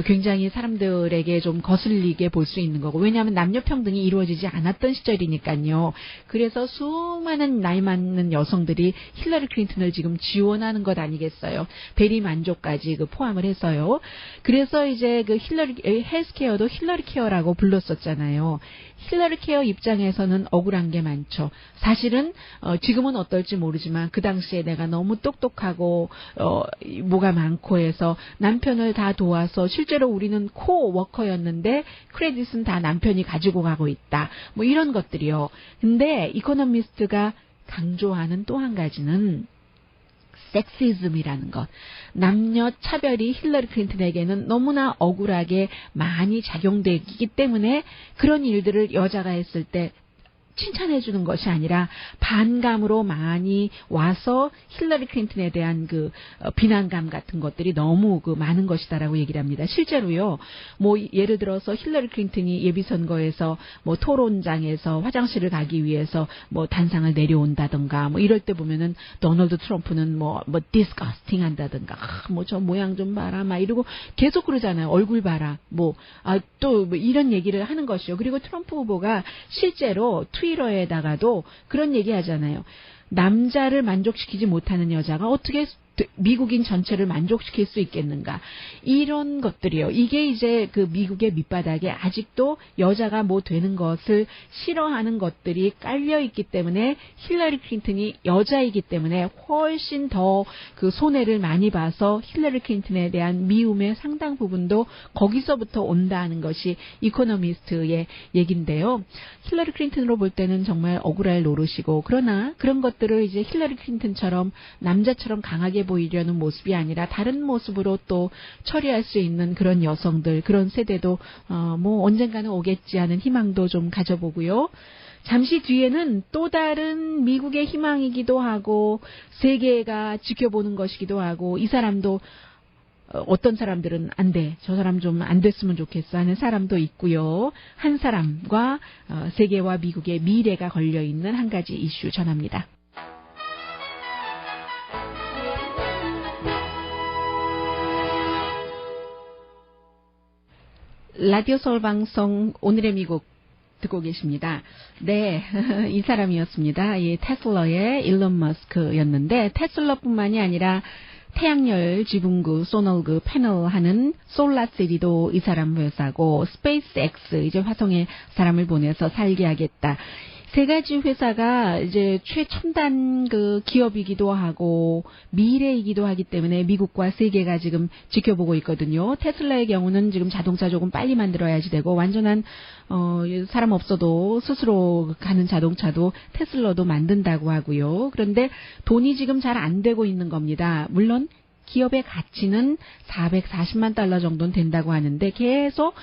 굉장히 사람들에게 좀 거슬리게 볼 수 있는 거고 왜냐하면 남녀평등이 이루어지지 않았던 시절이니까요. 그래서 수많은 나이 많은 여성들이 힐러리 클린턴을 지금 지원하는 것 아니겠어요. 대리 만족까지 포함을 해서요. 그래서 이제 헬스케어도 힐러리 케어라고 불렀었잖아요. 힐러리 케어 입장에서는 억울한 게 많죠. 사실은 지금은 어떨지 모르지만 그 당시에 내가 너무 똑똑하고 뭐가 많고 해서 남편을 다 도와서 실제로 우리는 코워커였는데 크레딧은 다 남편이 가지고 가고 있다. 이런 것들이요. 근데 이코노미스트가 강조하는 또 한 가지는 섹시즘이라는 것. 남녀 차별이 힐러리 클린턴에게는 너무나 억울하게 많이 작용되기 때문에 그런 일들을 여자가 했을 때 칭찬해 주는 것이 아니라 반감으로 많이 와서 힐러리 클린턴에 대한 비난감 같은 것들이 너무 많은 것이다라고 얘기를 합니다. 실제로요. 예를 들어서 힐러리 클린턴이 예비선거에서 토론장에서 화장실을 가기 위해서 단상을 내려온다든가 이럴 때 보면은 도널드 트럼프는 disgusting 한다든가 저 모양 좀 봐라 이러고 계속 그러잖아요. 얼굴 봐라 또 이런 얘기를 하는 것이요. 그리고 트럼프 후보가 실제로 트위터에다가도 그런 얘기 하잖아요. 남자를 만족시키지 못하는 여자가 어떻게 미국인 전체를 만족시킬 수 있겠는가. 이런 것들이요. 이게 이제 미국의 밑바닥에 아직도 여자가 되는 것을 싫어하는 것들이 깔려있기 때문에 힐러리 클린턴이 여자이기 때문에 훨씬 더 손해를 많이 봐서 힐러리 클린턴에 대한 미움의 상당 부분도 거기서부터 온다는 것이 이코노미스트의 얘기인데요. 힐러리 클린턴으로 볼 때는 정말 억울할 노릇이고 그러나 그런 것들을 이제 힐러리 클린턴처럼 남자처럼 강하게 보이려는 모습이 아니라 다른 모습으로 또 처리할 수 있는 그런 여성들, 그런 세대도 언젠가는 오겠지 하는 희망도 좀 가져보고요. 잠시 뒤에는 또 다른 미국의 희망이기도 하고 세계가 지켜보는 것이기도 하고 이 사람도 어떤 사람들은 안 돼. 저 사람 좀 안 됐으면 좋겠어 하는 사람도 있고요. 한 사람과 세계와 미국의 미래가 걸려있는 한 가지 이슈 전합니다. 。 . 。 . . . . . . . . . . . . . . . . . . . . . . . . . . . 。 . . . . . . . 。 . . 。 . . 。 . . 。 . 。 . 。 . 라디오 서울 방송 오늘의 미국 듣고 계십니다. 네, 이 사람이었습니다. 이 테슬라의 일론 머스크였는데 테슬라뿐만이 아니라 태양열 지분구 소널그 패널 하는 솔라시티도 이 사람 회사고 스페이스X 이제 화성에 사람을 보내서 살게 하겠다. 세 가지 회사가 이제 최첨단 그 기업이기도 하고 미래이기도 하기 때문에 미국과 세계가 지금 지켜보고 있거든요. 테슬라의 경우는 지금 자동차 조금 빨리 만들어야지 되고 완전한 사람 없어도 스스로 가는 자동차도 테슬라도 만든다고 하고요. 그런데 돈이 지금 잘 안 되고 있는 겁니다. 물론 기업의 가치는 440만 달러 정도는 된다고 하는데 계속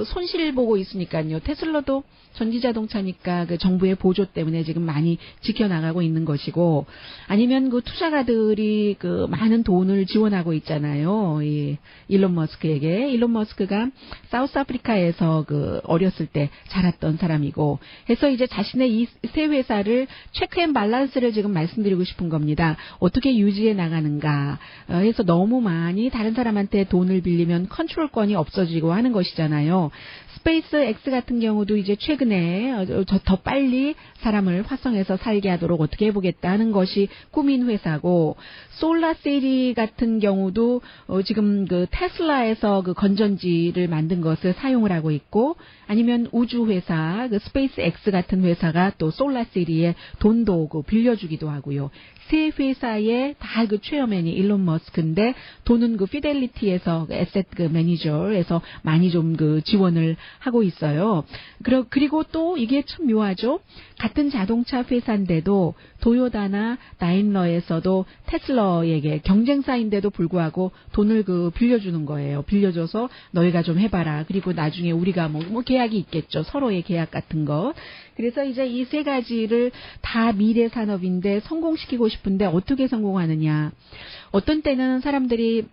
손실 보고 있으니까요. 테슬라도 전기자동차니까 그 정부의 보조 때문에 지금 많이 지켜나가고 있는 것이고 아니면 그 투자가들이 그 많은 돈을 지원하고 있잖아요. 이 일론 머스크에게. 일론 머스크가 사우스아프리카에서 그 어렸을 때 자랐던 사람이고 해서 이제 자신의 이 세 회사를 체크 앤 밸런스를 지금 말씀드리고 싶은 겁니다. 어떻게 유지해 나가는가 해서 너무 많이 다른 사람한테 돈을 빌리면 컨트롤권이 없어지고 하는 것이잖아요. 스페이스 X 같은 경우도 이제 최근에 더 빨리 사람을 화성에서 살게 하도록 어떻게 해보겠다 하는 것이 꿈인 회사고 솔라시티 같은 경우도 지금 그 테슬라에서 그 건전지를 만든 것을 사용을 하고 있고 아니면 우주 회사 그 스페이스 X 같은 회사가 또 솔라시티에 돈도 그 빌려주기도 하고요. 세 회사의 다 그 최어맨이 일론 머스크인데 돈은 그 피델리티에서 에셋 그 매니저에서 많이 좀 그 지원을 하고 있어요. 그리고 또 이게 참 묘하죠. 같은 자동차 회사인데도 도요타나 다임러에서도 테슬라에게 경쟁사인데도 불구하고 돈을 그 빌려주는 거예요. 빌려줘서 너희가 좀 해봐라. 그리고 나중에 우리가 뭐 계약이 있겠죠. 서로의 계약 같은 거. 그래서 이제 이 세 가지를 다 미래 산업인데 성공시키고 싶은데 어떻게 성공하느냐. 어떤 때는 사람들이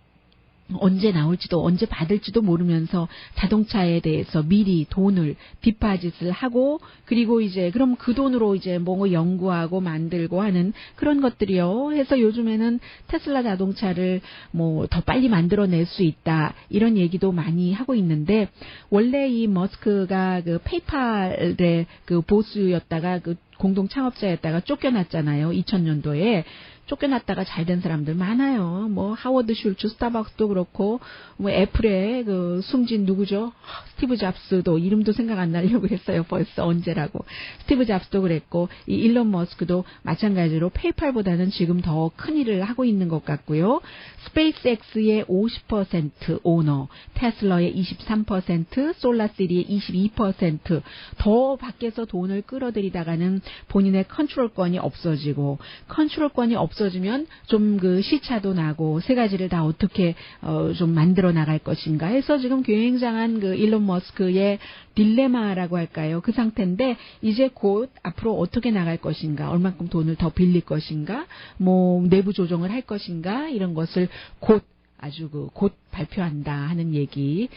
언제 나올지도 언제 받을지도 모르면서 자동차에 대해서 미리 돈을 디파짓을 하고 그리고 이제 그럼 그 돈으로 이제 뭐 연구하고 만들고 하는 그런 것들이요. 해서 요즘에는 테슬라 자동차를 뭐 더 빨리 만들어낼 수 있다 이런 얘기도 많이 하고 있는데 원래 이 머스크가 그 페이팔의 그 보스였다가 그 공동 창업자였다가 쫓겨났잖아요. 2000년도에. 쫓겨났다가 잘 된 사람들 많아요. 뭐 하워드 슐츠 스타벅스도 그렇고 뭐 애플의 그 숨진 누구죠? 스티브 잡스도 이름도 생각 안 나려고 했어요. 벌써 언제라고. 스티브 잡스도 그랬고 이 일론 머스크도 마찬가지로 페이팔보다는 지금 더 큰 일을 하고 있는 것 같고요. 스페이스X의 50% 오너, 테슬라의 23%, 솔라시티의 22%더 밖에서 돈을 끌어들이다가는 본인의 컨트롤권이 없어지고 컨트롤권이 없어지면 좀 그 시차도 나고 세 가지를 다 어떻게 좀 만들어 나갈 것인가 해서 지금 굉장한 그 일론 머스크의 딜레마라고 할까요? 그 상태인데 이제 곧 앞으로 어떻게 나갈 것인가, 얼만큼 돈을 더 빌릴 것인가, 뭐 내부 조정을 할 것인가 이런 것을 곧 아주 곧 발표한다 하는 얘기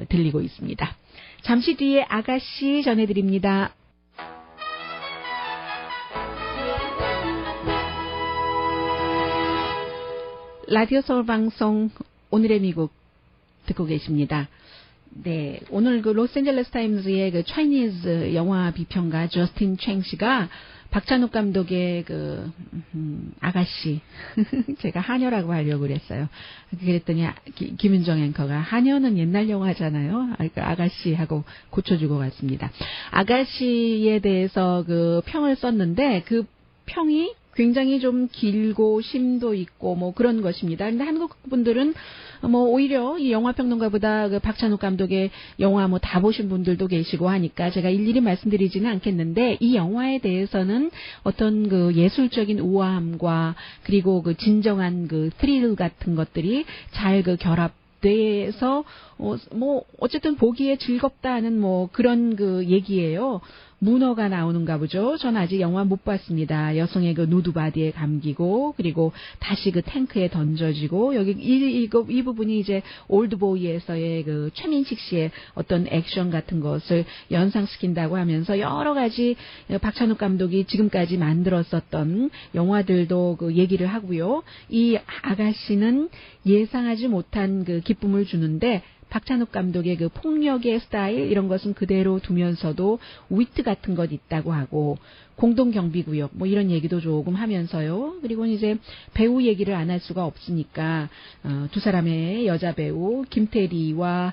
들리고 있습니다. 잠시 뒤에 아가씨 전해드립니다. 라디오 서울 방송 오늘의 미국 듣고 계십니다. 네, 오늘 그 로스앤젤레스 타임즈의 그 차이니즈 영화 비평가 저스틴 챙 씨가 박찬욱 감독의 그 아가씨 제가 하녀라고 하려고 그랬어요. 그랬더니 김윤정 앵커가 하녀는 옛날 영화잖아요. 아가씨하고 고쳐주고 갔습니다. 아가씨에 대해서 그 평을 썼는데 그 평이 굉장히 좀 길고 심도 있고 뭐 그런 것입니다. 근데 한국 분들은 뭐 오히려 이 영화 평론가보다 그 박찬욱 감독의 영화 뭐 다 보신 분들도 계시고 하니까 제가 일일이 말씀드리지는 않겠는데 이 영화에 대해서는 어떤 그 예술적인 우아함과 그리고 그 진정한 그 스릴 같은 것들이 잘 그 결합돼서 뭐 어쨌든 보기에 즐겁다는 뭐 그런 그 얘기예요. 문어가 나오는가 보죠. 전 아직 영화 못 봤습니다. 여성의 그 누드바디에 감기고 그리고 다시 그 탱크에 던져지고 여기 이 부분이 이제 올드보이에서의 그 최민식 씨의 어떤 액션 같은 것을 연상시킨다고 하면서 여러 가지 박찬욱 감독이 지금까지 만들었었던 영화들도 그 얘기를 하고요. 이 아가씨는 예상하지 못한 그 기쁨을 주는데 박찬욱 감독의 그 폭력의 스타일 이런 것은 그대로 두면서도 위트 같은 것 있다고 하고 공동 경비구역 뭐 이런 얘기도 조금 하면서요. 그리고 이제 배우 얘기를 안 할 수가 없으니까 두 사람의 여자 배우 김태리와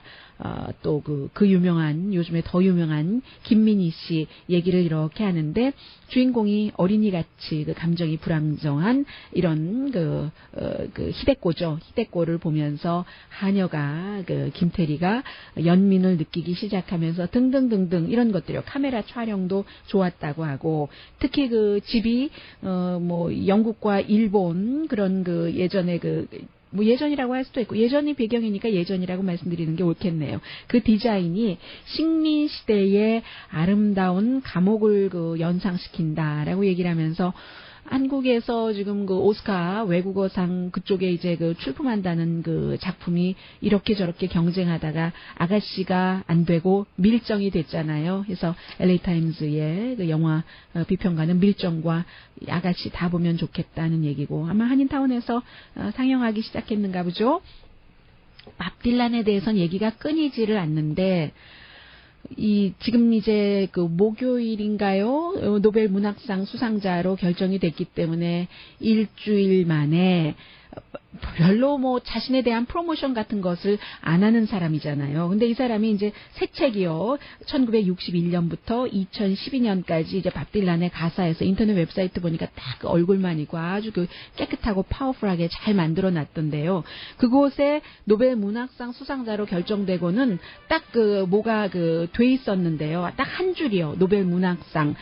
또 그 유명한 요즘에 더 유명한 김민희 씨 얘기를 이렇게 하는데 주인공이 어린이같이 그 감정이 불안정한 이런 그 희대꼬죠. 희대꼬를 보면서 하녀가 그 김태리가 연민을 느끼기 시작하면서 등등등등 이런 것들이요. 카메라 촬영도 좋았다고 하고 특히 그 집이 뭐 영국과 일본 그런 그 예전에 뭐 예전이라고 할 수도 있고 예전이 배경이니까 예전이라고 말씀드리는 게 옳겠네요. 그 디자인이 식민 시대의 아름다운 감옥을 그 연상시킨다라고 얘기를 하면서 한국에서 지금 그 오스카 외국어상 그쪽에 이제 그 출품한다는 그 작품이 이렇게 저렇게 경쟁하다가 아가씨가 안 되고 밀정이 됐잖아요. 그래서 LA 타임즈의 그 영화 비평가는 밀정과 아가씨 다 보면 좋겠다는 얘기고 아마 한인타운에서 상영하기 시작했는가 보죠. 밥 딜란에 대해서는 얘기가 끊이지를 않는데 지금 이제 그 목요일인가요? 노벨 문학상 수상자로 결정이 됐기 때문에 일주일 만에 별로 뭐 자신에 대한 프로모션 같은 것을 안 하는 사람이잖아요. 근데 이 사람이 이제 새 책이요. 1961년부터 2012년까지 이제 밥 딜란의 가사에서 인터넷 웹사이트 보니까 딱 그 얼굴만이고 아주 그 깨끗하고 파워풀하게 잘 만들어 놨던데요. 그곳에 노벨 문학상 수상자로 결정되고는 딱 그 뭐가 그 돼 있었는데요. 딱 한 줄이요. 노벨 문학상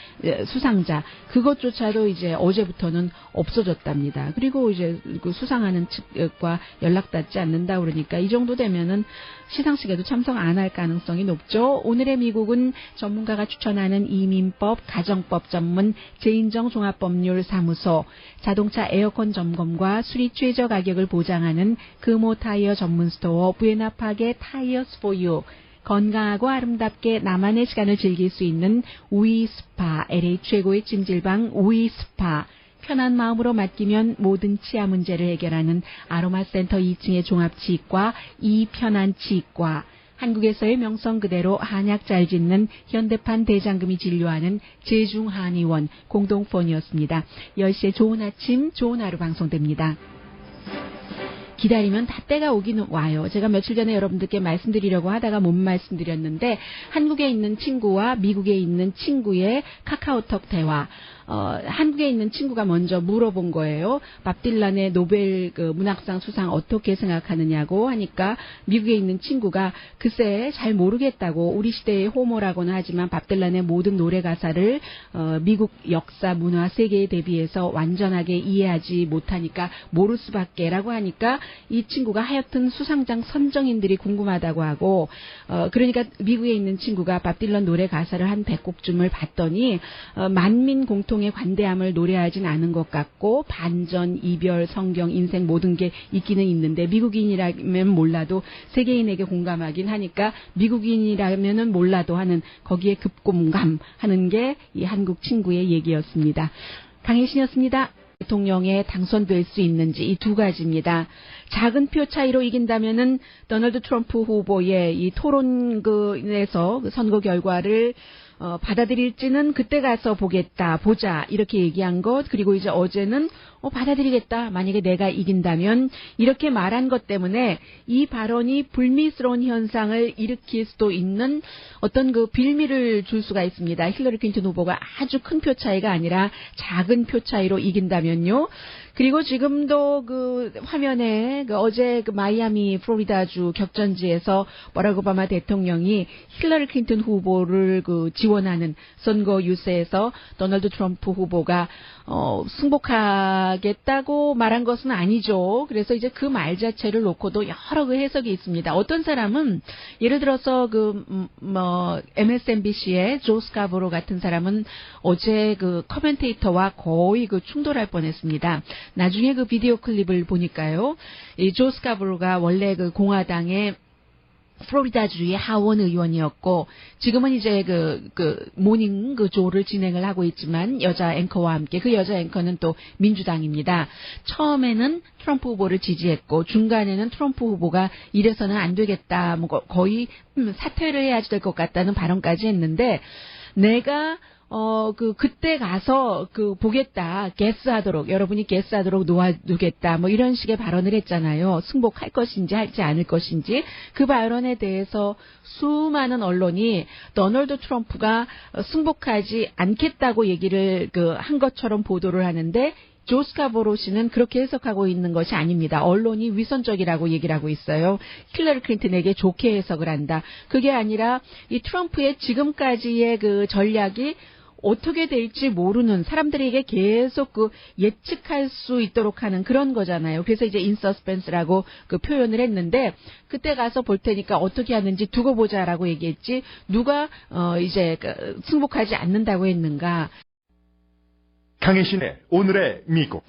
수상자. 그것조차도 이제 어제부터는 없어졌답니다. 그리고 이제 그 수상하는 측과 연락닿지 않는다 그러니까 이 정도 되면은 시상식에도 참석 안 할 가능성이 높죠. 오늘의 미국은 전문가가 추천하는 이민법, 가정법 전문 제인정 종합법률사무소, 자동차 에어컨 점검과 수리 최저 가격을 보장하는 금호 타이어 전문 스토어 부에나파게 타이어스 포유, 건강하고 아름답게 나만의 시간을 즐길 수 있는 우이스파, LA 최고의 찜질방 우이스파, 편한 마음으로 맡기면 모든 치아 문제를 해결하는 아로마센터 2층의 종합치과 이편안치과, 한국에서의 명성 그대로 한약 잘 짓는 현대판 대장금이 진료하는 제중한의원 공동폰이었습니다. 10시에 좋은 아침 좋은 하루 방송됩니다. 기다리면 다 때가 오긴 와요. 제가 며칠 전에 여러분들께 말씀드리려고 하다가 못 말씀드렸는데 한국에 있는 친구와 미국에 있는 친구의 카카오톡 대화. 한국에 있는 친구가 먼저 물어본 거예요. 밥 딜란의 노벨 그 문학상 수상 어떻게 생각하느냐고 하니까 미국에 있는 친구가 글쎄 잘 모르겠다고, 우리 시대의 호모라고는 하지만 밥 딜란의 모든 노래 가사를 미국 역사 문화 세계에 대비해서 완전하게 이해하지 못하니까 모를 수밖에라고 하니까 이 친구가 하여튼 수상장 선정인들이 궁금하다고 하고 그러니까 미국에 있는 친구가 밥 딜란 노래 가사를 한 100곡쯤을 봤더니 만민 공통의 관대함을 노래하진 않은 것 같고 반전, 이별, 성경, 인생 모든 게 있기는 있는데 미국인이라면 몰라도 세계인에게 공감하긴 하니까 미국인이라면은 몰라도 하는 거기에 급공감하는 게 이 한국 친구의 얘기였습니다. 강혜신이었습니다. 대통령에 당선될 수 있는지 이 두 가지입니다. 작은 표 차이로 이긴다면은 도널드 트럼프 후보의 이 토론에서 그 선거 결과를 받아들일지는 그때 가서 보자 이렇게 얘기한 것, 그리고 이제 어제는 받아들이겠다 만약에 내가 이긴다면 이렇게 말한 것 때문에 이 발언이 불미스러운 현상을 일으킬 수도 있는 어떤 그 빌미를 줄 수가 있습니다. 힐러리 클린턴 후보가 아주 큰 표 차이가 아니라 작은 표 차이로 이긴다면요. 그리고 지금도 그 화면에 어제 그 마이애미 플로리다주 격전지에서 버락 오바마 대통령이 힐러리 클린턴 후보를 그 지원하는 선거 유세에서 도널드 트럼프 후보가 승복하겠다고 말한 것은 아니죠. 그래서 이제 그 말 자체를 놓고도 여러 그 해석이 있습니다. 어떤 사람은 예를 들어서 MSNBC의 조 스카보로 같은 사람은 어제 그 커멘테이터와 거의 그 충돌할 뻔했습니다. 나중에 그 비디오 클립을 보니까요, 이 조 스카보로가 원래 그 공화당의 플로리다주의 하원 의원이었고 지금은 이제 모닝 조를 진행을 하고 있지만 여자 앵커와 함께 그 여자 앵커는 또 민주당입니다. 처음에는 트럼프 후보를 지지했고 중간에는 트럼프 후보가 이래서는 안 되겠다, 뭐 거의 사퇴를 해야 될 것 같다는 발언까지 했는데 내가 그때 가서 보겠다, 게스하도록, 여러분이 게스하도록 놓아두겠다, 뭐 이런 식의 발언을 했잖아요. 승복할 것인지 할지 않을 것인지. 그 발언에 대해서 수많은 언론이 도널드 트럼프가 승복하지 않겠다고 얘기를 한 것처럼 보도를 하는데 조 스카보로 씨는 그렇게 해석하고 있는 것이 아닙니다. 언론이 위선적이라고 얘기를 하고 있어요. 힐러리 클린턴에게 좋게 해석을 한다. 그게 아니라 이 트럼프의 지금까지의 그 전략이 어떻게 될지 모르는, 사람들에게 계속 예측할 수 있도록 하는 그런 거잖아요. 그래서 이제 인서스펜스라고 표현을 했는데 그때 가서 볼 테니까 어떻게 하는지 두고 보자라고 얘기했지 누가 이제 승복하지 않는다고 했는가. 강혜신의 오늘의 미국.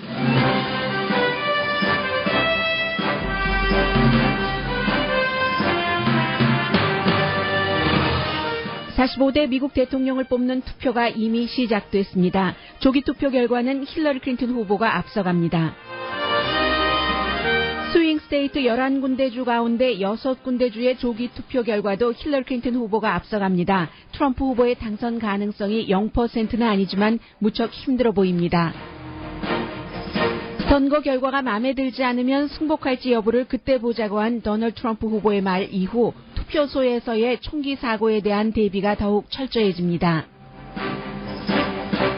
45대 미국 대통령을 뽑는 투표가 이미 시작됐습니다. 조기 투표 결과는 힐러리 클린턴 후보가 앞서갑니다. 스윙 스테이트 11군데 주 가운데 6군데 주의 조기 투표 결과도 힐러리 클린턴 후보가 앞서갑니다. 트럼프 후보의 당선 가능성이 0%는 아니지만 무척 힘들어 보입니다. 선거 결과가 마음에 들지 않으면 승복할지 여부를 그때 보자고 한 도널드 트럼프 후보의 말 이후 투표소에서의 총기 사고에 대한 대비가 더욱 철저해집니다.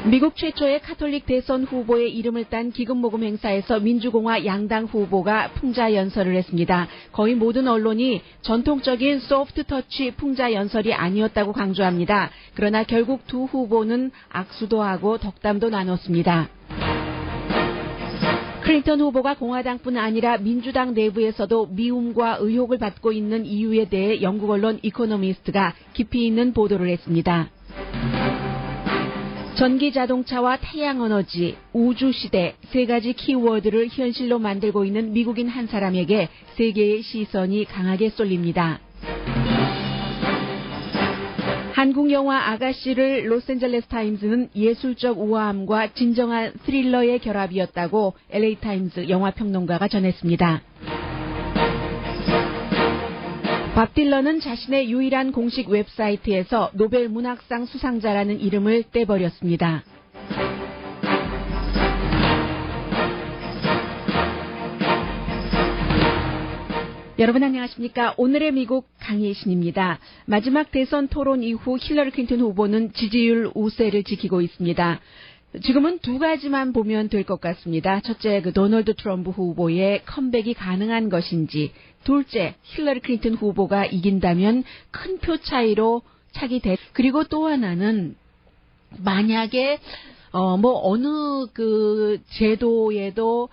미국 최초의 카톨릭 대선 후보의 이름을 딴 기금 모금 행사에서 민주공화 양당 후보가 풍자 연설을 했습니다. 거의 모든 언론이 전통적인 소프트 터치 풍자 연설이 아니었다고 강조합니다. 그러나 결국 두 후보는 악수도 하고 덕담도 나눴습니다. 클린턴 후보가 공화당뿐 아니라 민주당 내부에서도 미움과 의혹을 받고 있는 이유에 대해 영국 언론 이코노미스트가 깊이 있는 보도를 했습니다. 전기 자동차와 태양 에너지, 우주 시대 세 가지 키워드를 현실로 만들고 있는 미국인 한 사람에게 세계의 시선이 강하게 쏠립니다. 한국 영화 아가씨를 로스앤젤레스 타임즈는 예술적 우아함과 진정한 스릴러의 결합이었다고 LA 타임즈 영화평론가가 전했습니다. 밥 딜런은 자신의 유일한 공식 웹사이트에서 노벨 문학상 수상자라는 이름을 떼버렸습니다. 여러분 안녕하십니까? 오늘의 미국 강혜신입니다. 마지막 대선 토론 이후 힐러리 클린턴 후보는 지지율 우세를 지키고 있습니다. 지금은 두 가지만 보면 될 것 같습니다. 첫째, 도널드 트럼프 후보의 컴백이 가능한 것인지, 둘째, 힐러리 클린턴 후보가 이긴다면 큰 표 차이로 차기 그리고 또 하나는 만약에 어느 제도에도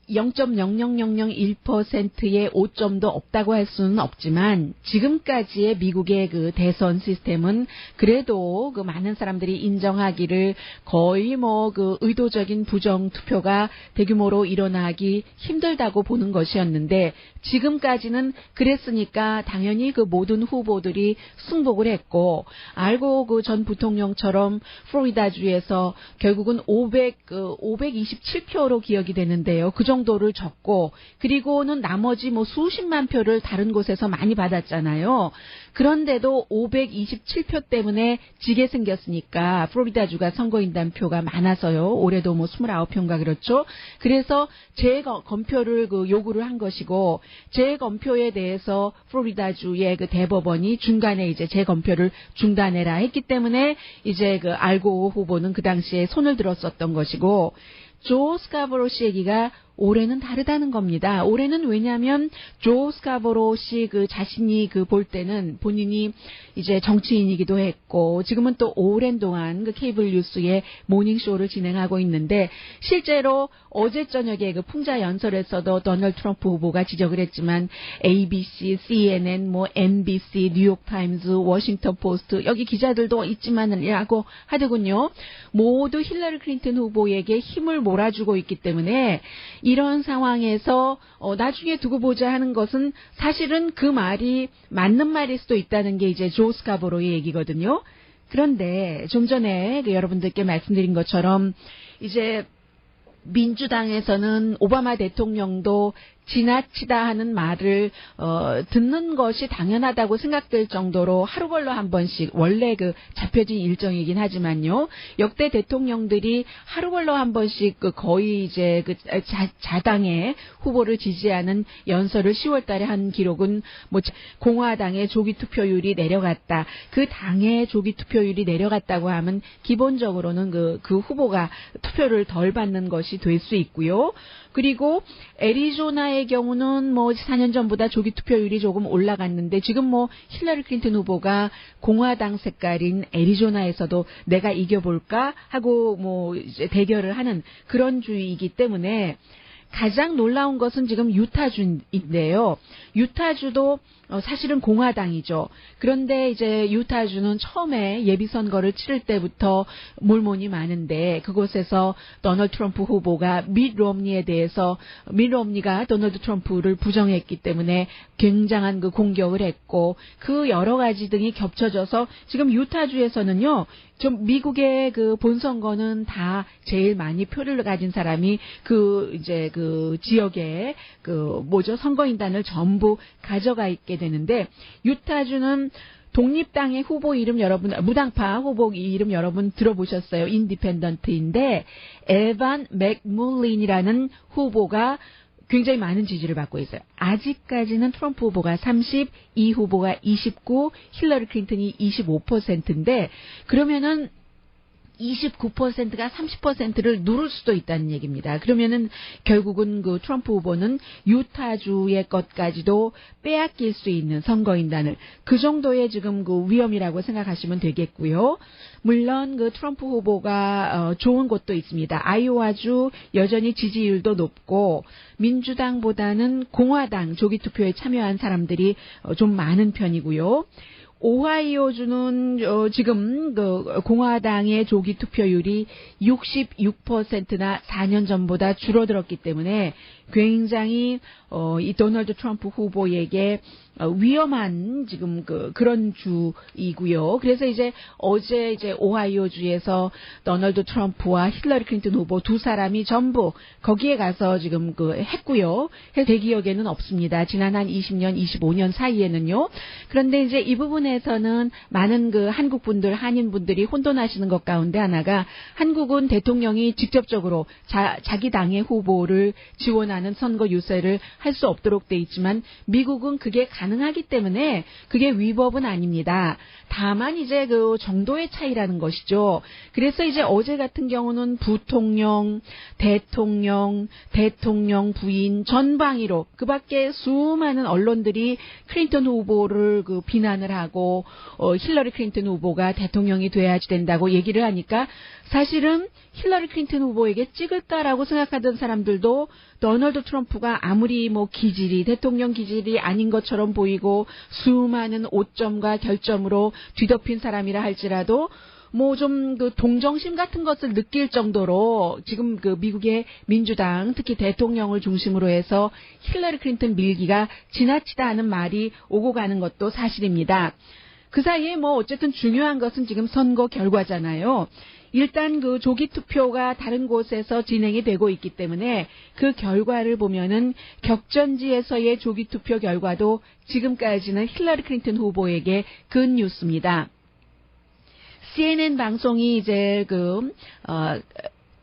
0.00001%의 오점도 없다고 할 수는 없지만 지금까지의 미국의 대선 시스템은 그래도 많은 사람들이 인정하기를 거의 의도적인 부정 투표가 대규모로 일어나기 힘들다고 보는 것이었는데 지금까지는 그랬으니까 당연히 모든 후보들이 승복을 했고 알고 전 부통령처럼 플로리다주에서 결국은 527표로 기억이 되는데요. 그 정도를 졌고 그리고는 나머지 수십만 표를 다른 곳에서 많이 받았잖아요. 그런데도 527표 때문에 지게 생겼으니까 플로리다주가 선거인단 표가 많아서요. 올해도 29표인가 그렇죠. 그래서 재검표를 요구를 한 것이고 재검표에 대해서 플로리다주의 대법원이 중간에 이제 재검표를 중단해라 했기 때문에 이제 알고 후보는 그 당시에 손을 들었었던 것이고 조 스카보로 씨 얘기가 올해는 다르다는 겁니다. 올해는 왜냐하면 조 스카보로 씨 자신이 볼 때는 본인이 이제 정치인이기도 했고 지금은 또 오랜 동안 케이블 뉴스의 모닝쇼를 진행하고 있는데 실제로 어제 저녁에 풍자 연설에서도 도널드 트럼프 후보가 지적을 했지만 ABC, CNN, NBC, 뉴욕타임즈, 워싱턴 포스트 여기 기자들도 있지만이라고 하더군요. 모두 힐러리 클린턴 후보에게 힘을 몰아주고 있기 때문에 이런 상황에서 나중에 두고 보자 하는 것은 사실은 그 말이 맞는 말일 수도 있다는 게 이제 조 스카보로의 얘기거든요. 그런데 좀 전에 여러분들께 말씀드린 것처럼 이제 민주당에서는 오바마 대통령도 지나치다 하는 말을 듣는 것이 당연하다고 생각될 정도로 하루 걸러 한 번씩 원래 그 잡혀진 일정이긴 하지만요. 역대 대통령들이 하루 걸러 한 번씩 거의 이제 그 자당의 후보를 지지하는 연설을 10월 달에 한 기록은 뭐 공화당의 조기 투표율이 내려갔다. 그 당의 조기 투표율이 내려갔다고 하면 기본적으로는 그 후보가 투표를 덜 받는 것이 될 수 있고요. 그리고 애리조나의 경우는 뭐 4년 전보다 조기 투표율이 조금 올라갔는데 지금 뭐 힐러리 클린턴 후보가 공화당 색깔인 애리조나에서도 내가 이겨볼까 하고 뭐 이제 대결을 하는 그런 주의이기 때문에 가장 놀라운 것은 지금 유타주인데요. 유타주도 사실은 공화당이죠. 그런데 이제 유타주는 처음에 예비선거를 치를 때부터 몰몬이 많은데 그곳에서 도널드 트럼프 후보가 밋 롬니에 대해서 밋 롬니가 도널드 트럼프를 부정했기 때문에 굉장한 그 공격을 했고 그 여러 가지 등이 겹쳐져서 지금 유타주에서는요. 좀 미국의 그 본선거는 다 제일 많이 표를 가진 사람이 이제 그 지역의 선거인단을 전부 가져가 있게 되는데 유타주는 독립당의 후보 이름 무당파 후보 이름 여러분 들어보셨어요. 인디펜던트인데 에반 맥물린이라는 후보가 굉장히 많은 지지를 받고 있어요. 아직까지는 트럼프 후보가 30, 이 후보가 29, 힐러리 클린턴이 25%인데 그러면은 29%가 30%를 누를 수도 있다는 얘기입니다. 그러면은 결국은 그 트럼프 후보는 유타주의 것까지도 빼앗길 수 있는 선거인단을 그 정도의 지금 그 위험이라고 생각하시면 되겠고요. 물론 그 트럼프 후보가 좋은 곳도 있습니다. 아이오와주 여전히 지지율도 높고 민주당보다는 공화당 조기 투표에 참여한 사람들이 좀 많은 편이고요. 오하이오주는 지금 그 공화당의 조기 투표율이 66%나 4년 전보다 줄어들었기 때문에 굉장히 이 도널드 트럼프 후보에게 위험한 지금 그런 주이고요. 그래서 이제 어제 이제 오하이오주에서 도널드 트럼프와 힐러리 클린턴 후보 두 사람이 전부 거기에 가서 지금 했고요. 제 기억에는 없습니다. 지난 한 20년, 25년 사이에는요. 그런데 이제 이 부분에서는 많은 한국 분들, 한인 분들이 혼돈하시는 것 가운데 하나가 한국은 대통령이 직접적으로 자기 당의 후보를 지원하는 선거 유세를 할 수 없도록 돼 있지만 미국은 그게 가능하기 때문에 그게 위법은 아닙니다. 다만 이제 그 정도의 차이라는 것이죠. 그래서 이제 어제 같은 경우는 부통령, 대통령 부인 전방위로 그밖에 수많은 언론들이 클린턴 후보를 비난을 하고 힐러리 클린턴 후보가 대통령이 돼야지 된다고 얘기를 하니까 사실은 힐러리 클린턴 후보에게 찍을까라고 생각하던 사람들도 도널드 트럼프가 아무리 대통령 기질이 아닌 것처럼 보이고 수많은 오점과 결점으로 뒤덮인 사람이라 할지라도 좀 동정심 같은 것을 느낄 정도로 지금 미국의 민주당 특히 대통령을 중심으로 해서 힐러리 클린턴 밀기가 지나치다 하는 말이 오고 가는 것도 사실입니다. 그 사이에 어쨌든 중요한 것은 지금 선거 결과잖아요. 일단 조기 투표가 다른 곳에서 진행이 되고 있기 때문에 그 결과를 보면은 격전지에서의 조기 투표 결과도 지금까지는 힐러리 클린턴 후보에게 근 뉴스입니다. CNN 방송이 이제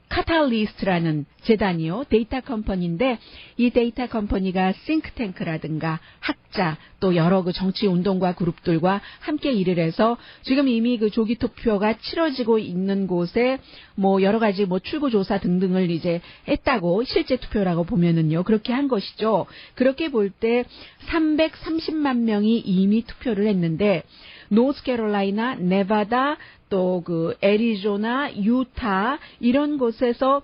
카탈리스트라는 재단이요. 데이터 컴퍼니인데 이 데이터 컴퍼니가 싱크탱크라든가 학자 또 여러 정치 운동가 그룹들과 함께 일을 해서 지금 이미 조기 투표가 치러지고 있는 곳에 여러 가지 출구 조사 등등을 이제 했다고 실제 투표라고 보면은요. 그렇게 한 것이죠. 그렇게 볼 때 330만 명이 이미 투표를 했는데 노스캐롤라이나, 네바다, 또 애리조나, 유타 이런 곳에서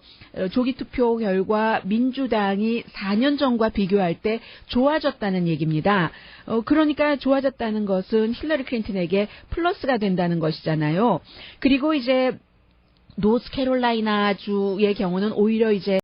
조기 투표 결과 민주당이 4년 전과 비교할 때 좋아졌다는 얘기입니다. 그러니까 좋아졌다는 것은 힐러리 클린턴에게 플러스가 된다는 것이잖아요. 그리고 이제 노스캐롤라이나 주의 경우는 오히려 이제